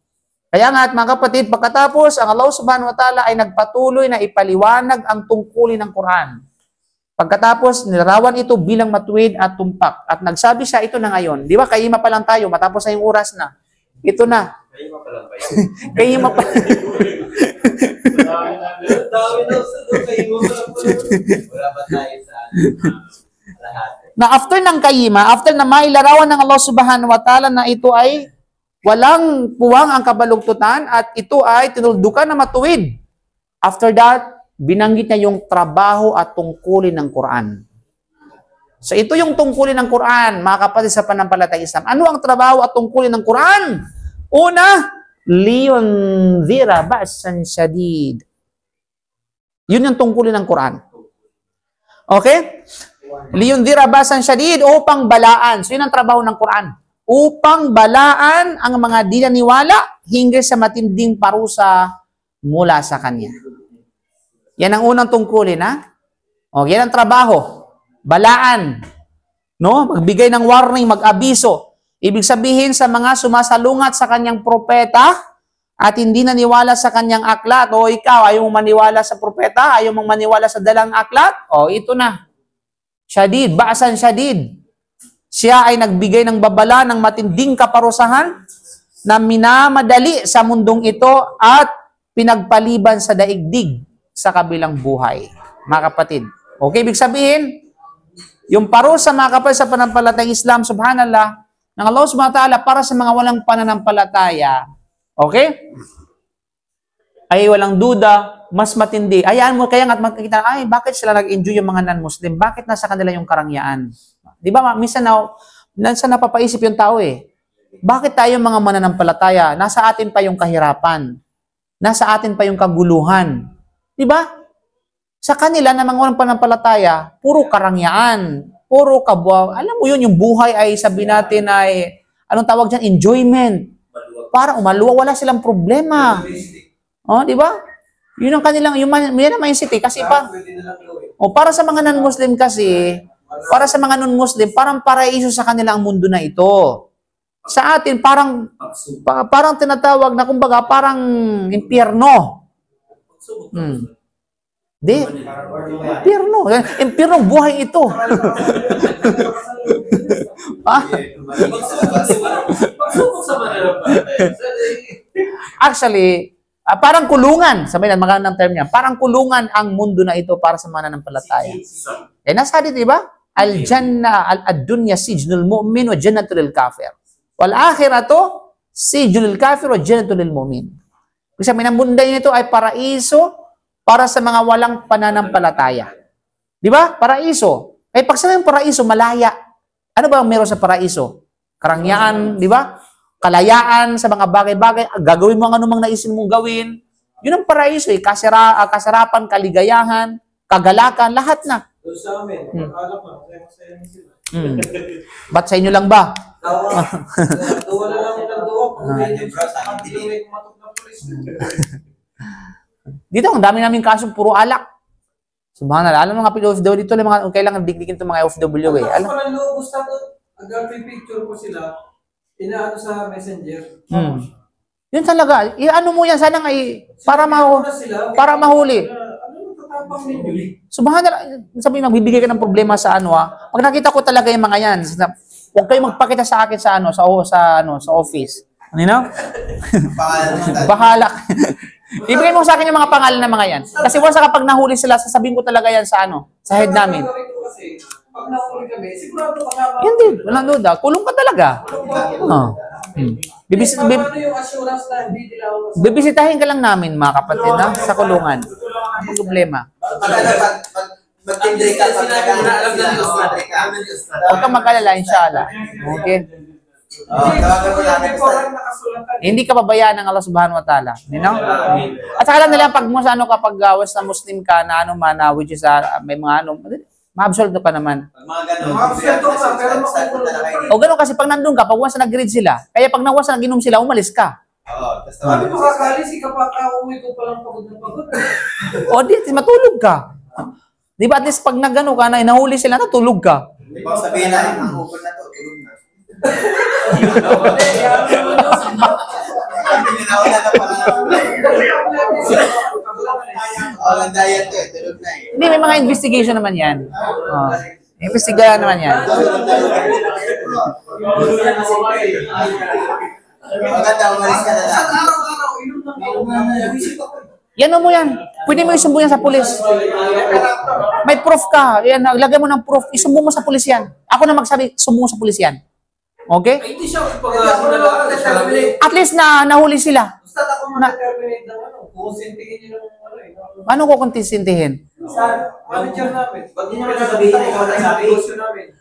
Kaya nga, mga kapatid, pagkatapos, ang Allah subhanahu wa ta'ala ay nagpatuloy na ipaliwanag ang tungkulin ng Quran. Pagkatapos, nilarawan ito bilang matuwid at tumpak. At nagsabi siya, ito na ngayon. Di ba, kayima pa lang tayo, matapos na yung oras na. Ito na. Kayima pa lang ba yun? Kayima pa. Dami daw sa kayima pa lang. Wala ba tayo sa lahat? Na after ng kayima, after na mailarawan ng Allah subhanahu wa ta'ala na ito ay walang puwang ang kabalugtutan at ito ay tinuldukan na matuwid. After that, binanggit niya yung trabaho at tungkulin ng Quran. So ito yung tungkulin ng Quran, mga kapatid sa pananampalatayang Islam. Ano ang trabaho at tungkulin ng Quran? Una, liyunzira ba'san syadid. Yun yung tungkulin ng Quran. Okay? Liyunzira ba'san syadid, upang balaan. So yun ang trabaho ng Quran. Upang balaan ang mga di naniwala hinggil sa matinding parusa mula sa Kanya. Yan ang unang tungkulin, ha? O, yan ang trabaho. Balaan. No? Magbigay ng warning, mag-abiso. Ibig sabihin sa mga sumasalungat sa kanyang propeta at hindi naniwala sa kanyang aklat, o ikaw, ayaw mong maniwala sa propeta, ayaw mong maniwala sa dalang aklat, o ito na. Syadid, ba'san syadid. Siya ay nagbigay ng babala ng matinding kaparusahan na minamadali sa mundong ito at pinagpaliban sa daigdig sa kabilang buhay. Mga kapatid. Okay, ibig sabihin, yung parusa, mga kapatid, sa pananampalatayang Islam, subhanallah, ng Allah subhanahu wa ta'ala para sa mga walang pananampalataya, okay? Ay walang duda, mas matindi. Ayaan mo, kaya nga makikita, ay, bakit sila nag-enjoy yung mga non-Muslim? Bakit nasa kanila yung karangyaan? Di ba, minsan napapaisip yung tao Bakit tayo mga mananampalataya, nasa atin pa yung kahirapan? Nasa atin pa yung kaguluhan? Di ba? Sa kanila na mga walang pananampalataya, puro karangyaan, puro kabwa. Alam mo yun, yung buhay ay sabi natin ay, anong tawag dyan? Enjoyment. Para umaluwa, wala silang problema. Oh, di ba? Yun ang kanilang, yun ang mindset kasi para sa mga non-Muslim kasi, para sa mga non-Muslim, parang paraiso sa kanila ang mundo na ito. Sa atin, parang tinatawag na, kumbaga, parang impyerno. Di? Impyerno. Impyerno, buhay ito. Actually, parang kulungan. Sabi na, magandang term niya. Parang kulungan ang mundo na ito para sa mananampalataya. Nasa dito, di ba? Al-Jannah, ad-dunya sijnul mu'min wa jannatul lil kafir. Wal akhiratu sijnul kafir wa jannatul lil mu'min. Kasi ang mundo nito ay paraiso para sa mga walang pananampalataya. Di ba? Paraiso. Pag sabihin paraiso, malaya. Ano ba ang meron sa paraiso? Karangyaan, di ba? Kalayaan sa mga bagay-bagay. Gagawin mo ang anumang naisin mong gawin. Yun ang paraiso. Kasarapan, kaligayahan, kagalakan, lahat na. Doon sa amin, alam mo, masaya na sila. Ba't sa inyo lang ba? Duwa na lang ng duwa. Kung medyo sa kantilin, kumatok ng polis. Dito, ang dami namin kasong puro alak. Subhanallah. Alam mga OFW dito, mga kailangan digdigin itong mga OFW Alam mo pala loob, gusto ko, picture ko sila, inaano sa messenger. Yun talaga. Ano mo yan, sana nga para mahuli. Subhanallah, sabi magbibigay ka ng problema sa pag nakita ko talaga yung mga yan, huwag kayong magpakita sa akin sa office. Ano yun? Bahala. Ibigay mo sa akin yung mga pangalan ng mga yan. Kasi once kapag nahuli sila, sasabihin ko talaga yan sa head namin. Pag nahuli kami, sigurado ka Hindi, walang duda. Kulong ka talaga. Bibisitahin ka lang namin, mga kapatid, sa kulungan. Ang problema. Mag-tindray ka, alam na nila sa madre ka. Huwag kang mag-alala, inshallah. Okay? Hindi ka pabayaan ng Allah subhanahu wa ta'ala. You know? At saka lang nila, pag kapag was na Muslim ka, na ano man, which is, may mga ano, ma-absolve ka naman. O gano'n kasi pag nandun ka, pag once na nag-read sila, kaya pag once na nag-inom sila, umalis ka. Sabi mo kakalis, kapag uwi ko palang pagod na pagod. O di, matulog ka. Di ba at least pag nagano ka na, nahuli sila, natulog ka. Sabihin na, ang open na to, tulog na. Hindi, may mga investigation naman yan. Investigahan naman yan. Yan mo yan. Pwede mo isumbo yan sa pulis. May proof ka. Yan, lagay mo ng proof. Isumbo mo sa pulis yan. Ako na magsabi, sumbo mo sa pulis yan. Okay? Ay, hindi siya At least na nahuli sila. Basta ako mag-terminate ng ano, kukonsintihin nyo ng ano eh. Ano ko kontinsintihin? Sa manager namin. Ba't nyo naman sabihin na ikaw na negosyo namin?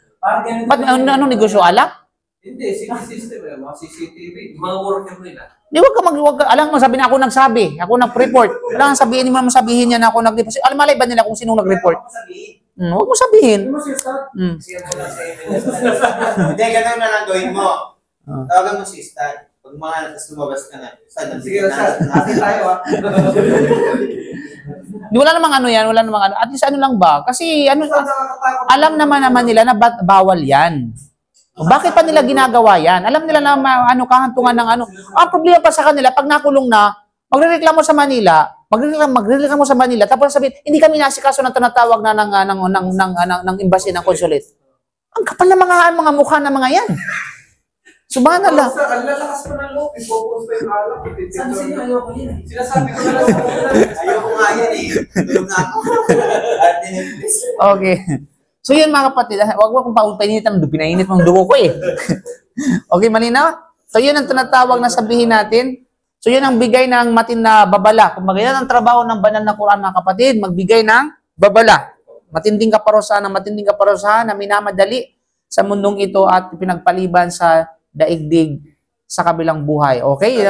Ba't ano negosyo? Alak? Hindi, system eh, mga CCTV. mga worker nila. Di wag ka alam mo, sabi na ako nagsabi. Ako nag-report. Kailangan sabihin, hindi mo naman sabihin niya na ako nag-report. Alam, malay ba nila kung sinong nag-report? Huwag mo sabihin. Hindi, ganun na lang gawin mo. Tawagan mo si Stan. Pag mga natas lumabas ka na. Sige, natin tayo ah. Di wala namang ano yan, wala namang ano. At least ano lang ba? Kasi ano, alam naman nila na bawal yan. Bakit pa nila ginagawa yan? Alam nila na ano, kahantungan ng ano. Ang problema pa sa kanila, pag nakulong na, magrereklamo sa Manila, magrereklamo sa Manila, tapos sabihin, hindi kami nasikaso na tinatawag na ng embassy ng consulate. Ang kapal na mga mukha ng mga yan. Subhanallah. Ang lalakas pa ng loob, ipopost pa yung alak. Saan sila ayoko yan? Sinasabi ko na lang sa una. Ayoko nga yan eh. Tulog na ako. Okay. So yun mga kapatid, wag mo kung painitan, pinainit mong dugo ko eh. Okay, malinaw? So yun ang tinatawag na sabihin natin. So yun ang bigay ng matin na babala. Kung yan ang trabaho ng banal na Quran mga kapatid, magbigay ng babala. Matinding kaparusahan na minamadali sa mundong ito at pinagpaliban sa daigdig sa kabilang buhay. Okay?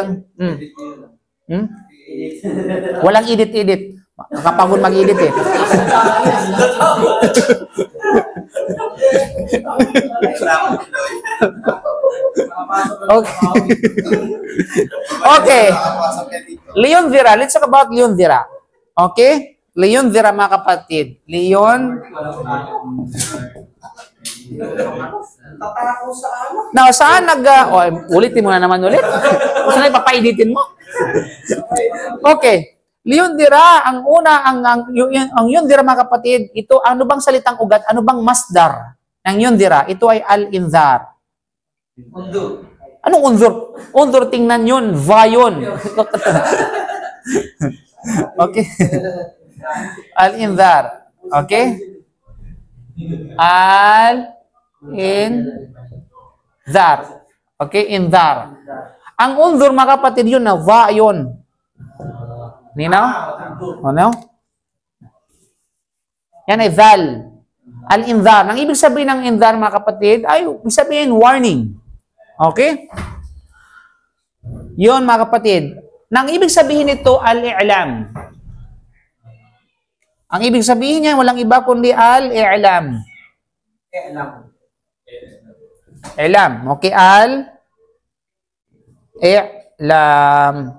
Walang edit-edit. Nakapagod mag-edit eh. Okay. Okay. Leon Vera. Let's talk about Leon Vera. Okay? Leon Vera mga kapatid. Leon. Tatako sa alak. Now, saan ulitin mo na naman ulit. Saan ipapainitin mo? Okay. Leon Vera, ang Leon Vera mga kapatid, ito, ano bang salitang ugat? Ano bang masdar ng Leon Vera? Ito ay al-inzar. Undur. Anong unzur? Unzur, tingnan yun. Vayon. Okay. Al-inzar. Okay? Al-inzar. Okay? Inzar. Ang unzur mga kapatid yun na vayon. Ninaw? Ano? Yan ay zal. Al-inzar. Ang ibig sabihin ng inzar, mga kapatid, ay ibig sabihin warning. Okay? Yun, mga kapatid. Nang ibig sabihin ito, al-i'lam. Ang ibig sabihin niya, walang iba kundi al-i'lam. I'lam. Okay, al-i'lam.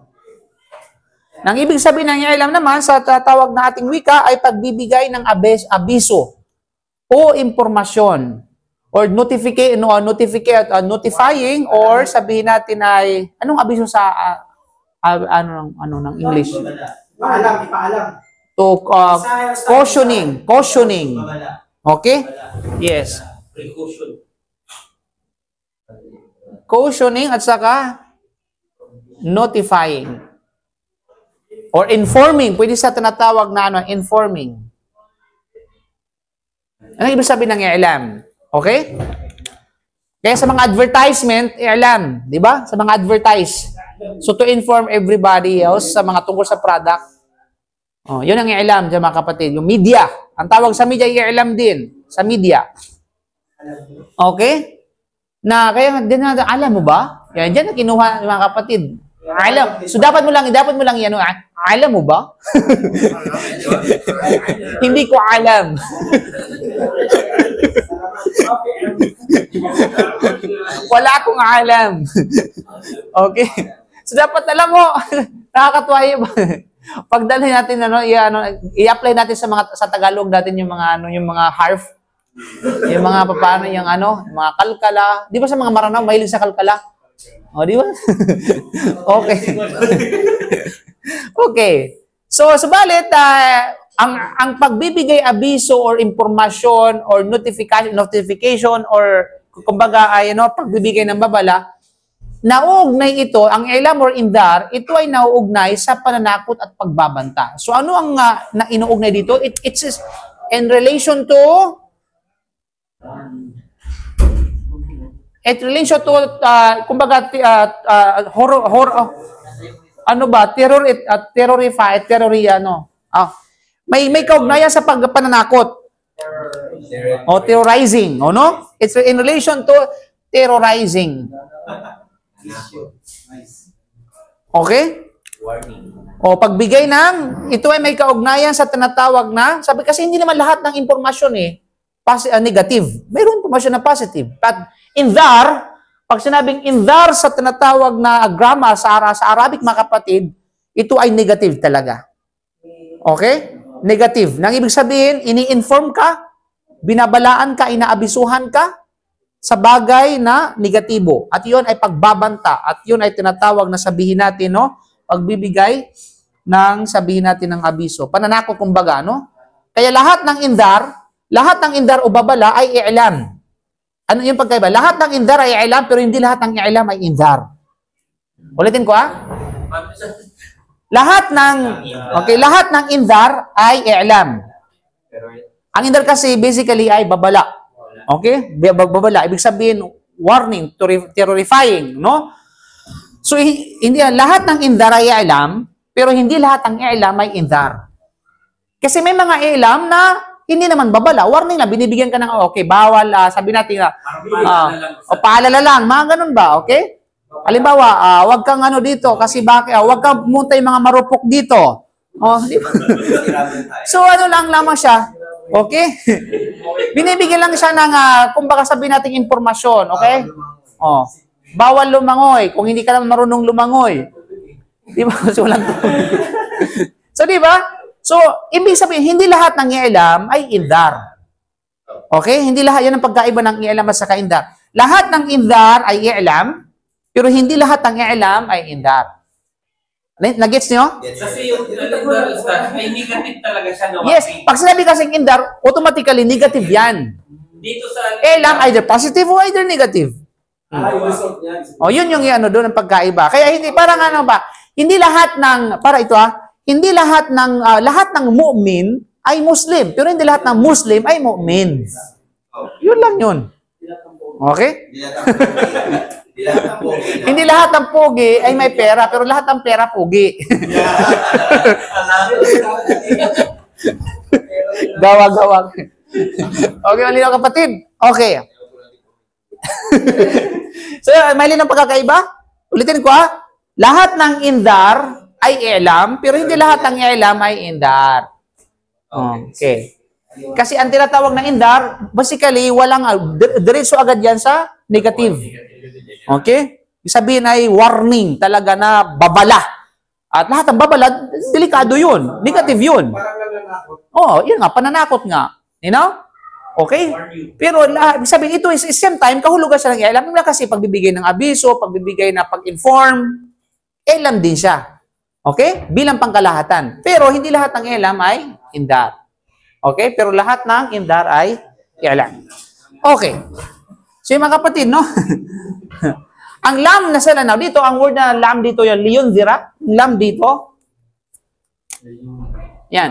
Nang ibig sabihin ng i'lam naman sa tatawag na ating wika ay pagbibigay ng abiso o impormasyon or notifying or sabihin natin ay anong abiso sa ng English? Ipaalam. To cautioning. Okay? Yes. Cautioning at saka notifying. Or informing. Pwede sa tinatawag na informing. Ano ibig sabihin ng i'lam? Okay? Kaya sa mga advertisement, i'lam. Di ba? Sa mga advertise. So, to inform everybody else sa mga tungkol sa product. Oh, yun ang i'lam dyan mga kapatid. Yung media. Ang tawag sa media, i'lam din. Sa media. Okay? Na kaya din na alam mo ba? Yan diyan na kinuha ng mga kapatid. Alam. So dapat mo lang yan, alam mo ba? Hindi ko alam. Wala akong alam. Okay? So dapat alam mo, nakakatuwa yun. Pagdalhin natin i-apply natin sa Tagalog natin yung mga harf, yung mga paano yung mga kalkala. Di ba sa mga Maranao mahilig sa kalkala? O, di ba? Okay. Okay. So, subalit, ang pagbibigay abiso or impormasyon or notification or kumbaga pagbibigay ng babala, nauugnay ito, ang ilam or indar, ito ay nauugnay sa pananakot at pagbabanta. So, ano ang inuugnay dito? It's in relation to kumbaga, may kaugnayan sa pananakot. O terrorizing, no? It's in relation to terrorizing. Okay? O pagbigay ito ay may kaugnayan sa tinatawag na, sabi kasi hindi naman lahat ng impormasyon negative. Mayroon impormasyon na positive. But indar, pag sinabing indar sa tinatawag na grammar sa Arabic mga kapatid, ito ay negative talaga. Okay? Negative. Nang ibig sabihin, ini-inform ka, binabalaan ka, inaabisuhan ka sa bagay na negatibo. At yun ay pagbabanta. At yun ay tinatawag na sabihin natin, pagbibigay ng sabihin natin ng abiso. Pananakot kumbaga, Kaya lahat ng indar o babala ay i'lam. Ano yung pagkaiba? Lahat ng indar ay i'lam, pero hindi lahat ng i'lam ay indar. Ulitin ko, lahat ng indar ay i'lam. Ang indar kasi basically ay babala. Okay? Babala. Ibig sabihin, warning, terrifying, no? So, hindi lahat ng indar ay i'lam, pero hindi lahat ng i'lam ay indar. Kasi may mga i'lam na hindi naman babala. Warning lang, binibigyan ka ng, okay, bawal, sabi natin, paalala lang, mga ganun ba, okay? Halimbawa, wag kang dito, kasi wag kang pumunta yung mga marupok dito. Di ba? So, lang lamang siya, okay? Binibigyan lang siya ng, kumbaga sabi natin impormasyon, okay? Bawal lumangoy, kung hindi ka naman marunong lumangoy. Di ba? So, di ba? So, ibig sabihin, hindi lahat ng i'lam ay indar. Okay? Hindi lahat, yan ang pagkaiba ng i'lam at saka indar. Lahat ng indar ay i'lam, pero hindi lahat ng i'lam ay indar. Nag-gets nyo? Kasi yung indar ay negative talaga siya. Yes. Pag sinabi kasing indar, automatically negative yan. Dito sa I'lam, either positive or either negative. Yun yung doon ang pagkaiba. Kaya hindi, parang hindi lahat ng, hindi lahat ng mu'min ay Muslim. Pero hindi lahat ng Muslim ay mu'min. Yun lang yun. Okay? Hindi lahat ng pogi ay may pera, pero lahat ng pera pogi. Gawa-gawa. Okay, malinaw kapatid? Okay. So, may linang pagkakaiba? Ulitin ko lahat ng indar ay i'lam, pero hindi lahat ng i'lam ay indar. Okay. Kasi ang tinatawag na indar, basically, diretso agad yan sa negative. Okay? Sabihin ay warning talaga na babala. At lahat ng babala, delikado yun. Negative yun. Yun nga, pananakot nga. You know? Okay? Pero sabihin, ito is same time, kahulugan siya ng i'lam. Kasi pagbibigay ng abiso, pagbibigay na pag-inform, i'lam din siya. Okay? Bilang pangkalahatan. Pero hindi lahat ng i'lam ay indar. Okay? Pero lahat ng indar ay i'lam. Okay. So yung mga kapatid, ang lam na sila dito, ang word na lam dito, yung liyunzira, lam dito. Yan.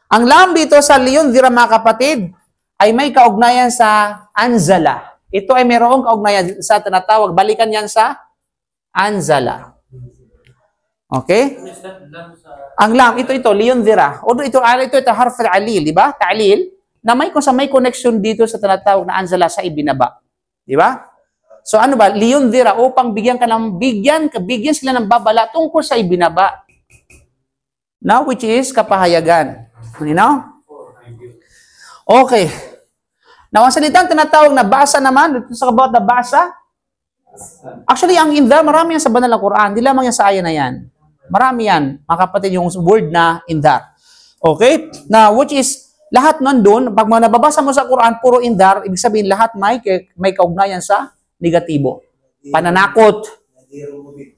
Ang lam dito sa liyunzira, mga kapatid, ay may kaugnayan sa anzala. Ito ay mayroong kaugnayan sa tinatawag, balikan yan sa anzala. Okay? Ang lam, ito, liyunzira. Ito harf al-alil, di ba? Ta'lil. na may connection dito sa tinatawag na anzala sa ibinaba. Di ba? So ano ba? Liyundhira, upang bigyan sila ng babala tungkol sa ibinaba. Now, which is kapahayagan. You know? Okay. Now, ang salitang tinatawag na basa naman, dito sa about na basa, actually, ang indar, marami yan sa banal na Quran. Di lamang yan sa aya na yan. Marami yan, mga kapatid, yung word na indar. Okay? Now, which is, lahat nandun, pag nababasa mo sa Quran, puro indar, ibig sabihin, lahat may kaugnayan sa negatibo. Pananakot.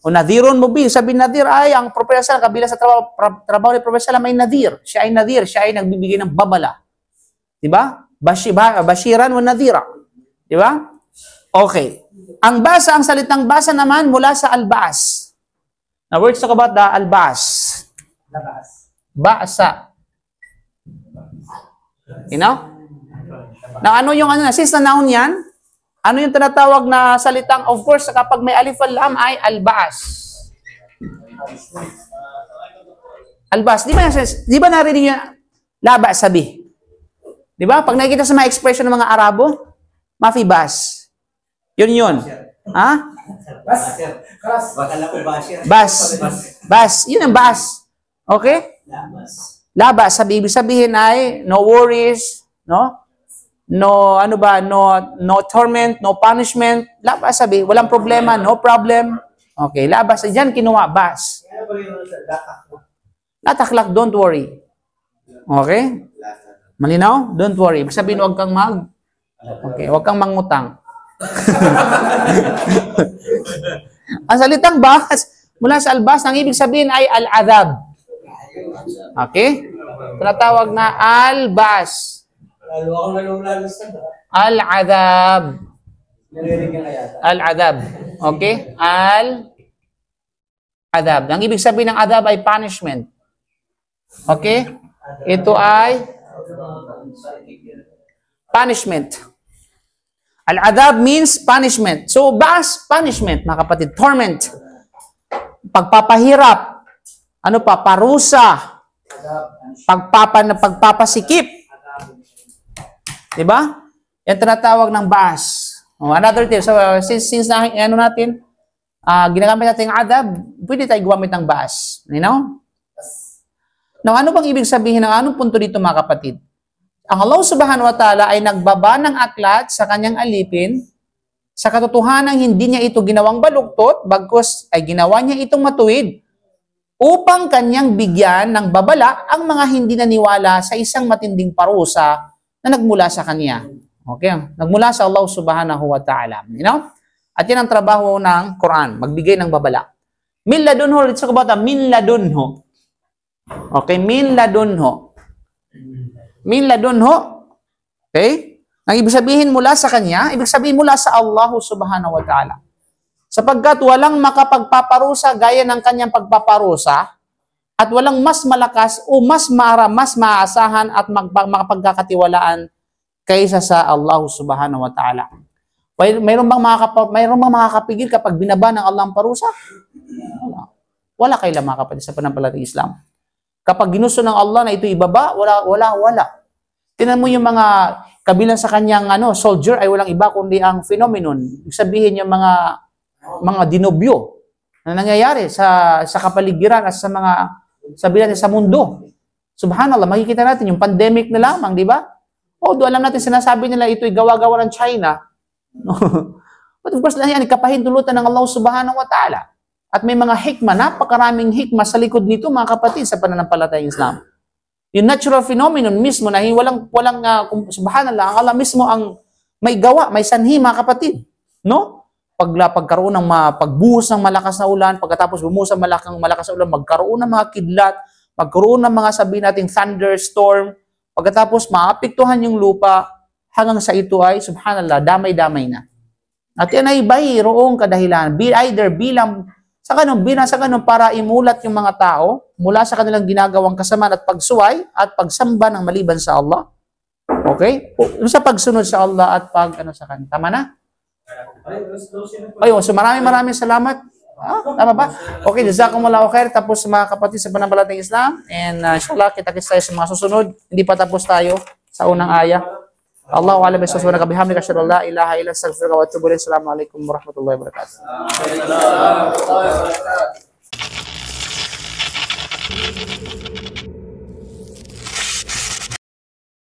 O nadirun mo bin. Sabi nadir ay ang propesya kabila sa trabaho ni propesya may nadir. Siya ay nadir. Siya ay nagbibigay ng babala. Diba? Bashiran o nadira. Diba? Okay. Ang salitang basa naman mula sa albas. Now, let's talk about the albas. Basa. You know? Now, ano yung since na noun yan? Ano yung tinatawag na salitang, of course, kapag may alif al-lam ay albas. Albas. Di ba narinig yung laba sabi? Di ba? Pag nakikita sa mga expression ng mga Arabo, mafibas. Yun. Ha? Bas. Yun ang bas. Okay? Labas. Ibig sabihin ay no worries, no? No torment, no punishment. Labas sabi, walang problema, no problem. Okay, labas. Diyan kinuha, bas. Lataklak, don't worry. Okay? Malinaw? Don't worry. Sabihin, huwag kang huwag kang mangutang. Ang salitang bas, mula sa albas, ang ibig sabihin ay al-adhab. Okay? Tinatawag na al-bas. Al-adhab. Al-adhab. Okay? Al-adhab. Ang ibig sabihin ng adhab ay punishment. Okay? Ito ay punishment. Al-adhab means punishment. So, bas, punishment, mga kapatid. Torment. Pagpapahirap. Ano pa? Parusa. Pagpapasikip. Diba? Yan tinatawag ng bas. Another tip. So, since ginagamit natin yung adab, pwede tayo gumamit ng bas. You know? Now, ano bang ibig sabihin ng anong punto dito, mga kapatid? Ang Allah subhanahu wa ta'ala ay nagbaba ng aklat sa kanyang alipin sa katotohanan hindi niya ito ginawang baluktot, bagkus ay ginawa niya itong matuwid upang kanyang bigyan ng babala ang mga hindi naniwala sa isang matinding parusa na nagmula sa kanya. Okay? Nagmula sa Allah subhanahu wa ta'ala. You know? At yan ang trabaho ng Quran, magbigay ng babala. Min ladunho, let's talk about min ladunho. Okay? Min ladunho. Min ladunho. Okay? Ang ibig sabihin mula sa kanya, ibig sabihin mula sa Allah subhanahu wa ta'ala. Sapagkat walang makapagpaparusa gaya ng kanyang pagpaparusa at walang mas malakas o mas maaasahan at makapagkakatiwalaan kaysa sa Allah subhanahu wa ta'ala. Mayroon bang makakapigil kapag binaba ng Allah ang parusa? Wala kailan mga kapatid sa panampalatayang Islam. Kapag ginusto ng Allah na ito ibaba, wala. Tingnan mo yung mga kabilang sa kanyang soldier ay walang iba kundi ang phenomenon. Ibig sabihin yung mga dinobyo na nangyayari sa kapaligiran at sa mga sabihin natin sa mundo. Subhanallah, makikita natin yung pandemic na lamang, di ba? Although alam natin sinasabi nila ito'y gawa-gawa ng China. No? But of course, yan, kapahintulutan ng Allah subhanahu wa ta'ala. At may mga hikmah, napakaraming hikmah sa likod nito, mga kapatid, sa pananampalatayang Islam. Yung natural phenomenon mismo na walang subhanallah, ang Allah mismo ang may gawa, may sanhi, mga kapatid. No? Pagkaroon ng pagbuhos ng malakas na ulan, pagkatapos bumuhos ng malakas na ulan, magkaroon ng mga kidlat, magkaroon ng mga sabihin nating thunderstorm, pagkatapos maapektuhan yung lupa, hanggang sa ito ay, subhanallah, damay-damay na. At yan ay mayroong kadahilan, either bilang sa ganun para imulat yung mga tao mula sa kanilang ginagawang kasamaan at pagsuway at pagsamba ng maliban sa Allah. Okay? Sa pagsunod sa Allah at sa kanya. Tama na? Ayun, so maraming salamat. Tama ba? Okay, jazakumullahu khair. Tapos mga kapatid sa pananampalatayang Islam. And inshallah, kita-kits tayo sa mga susunod. Hindi pa tapos tayo. sa unang aya. Allahu a'lam bishawab. Subhanaka bihamdika asyhadu an la ilaha illa anta astaghfiruka wa atubu ilaik. Assalamualaikum warahmatullahi wabarakatuh.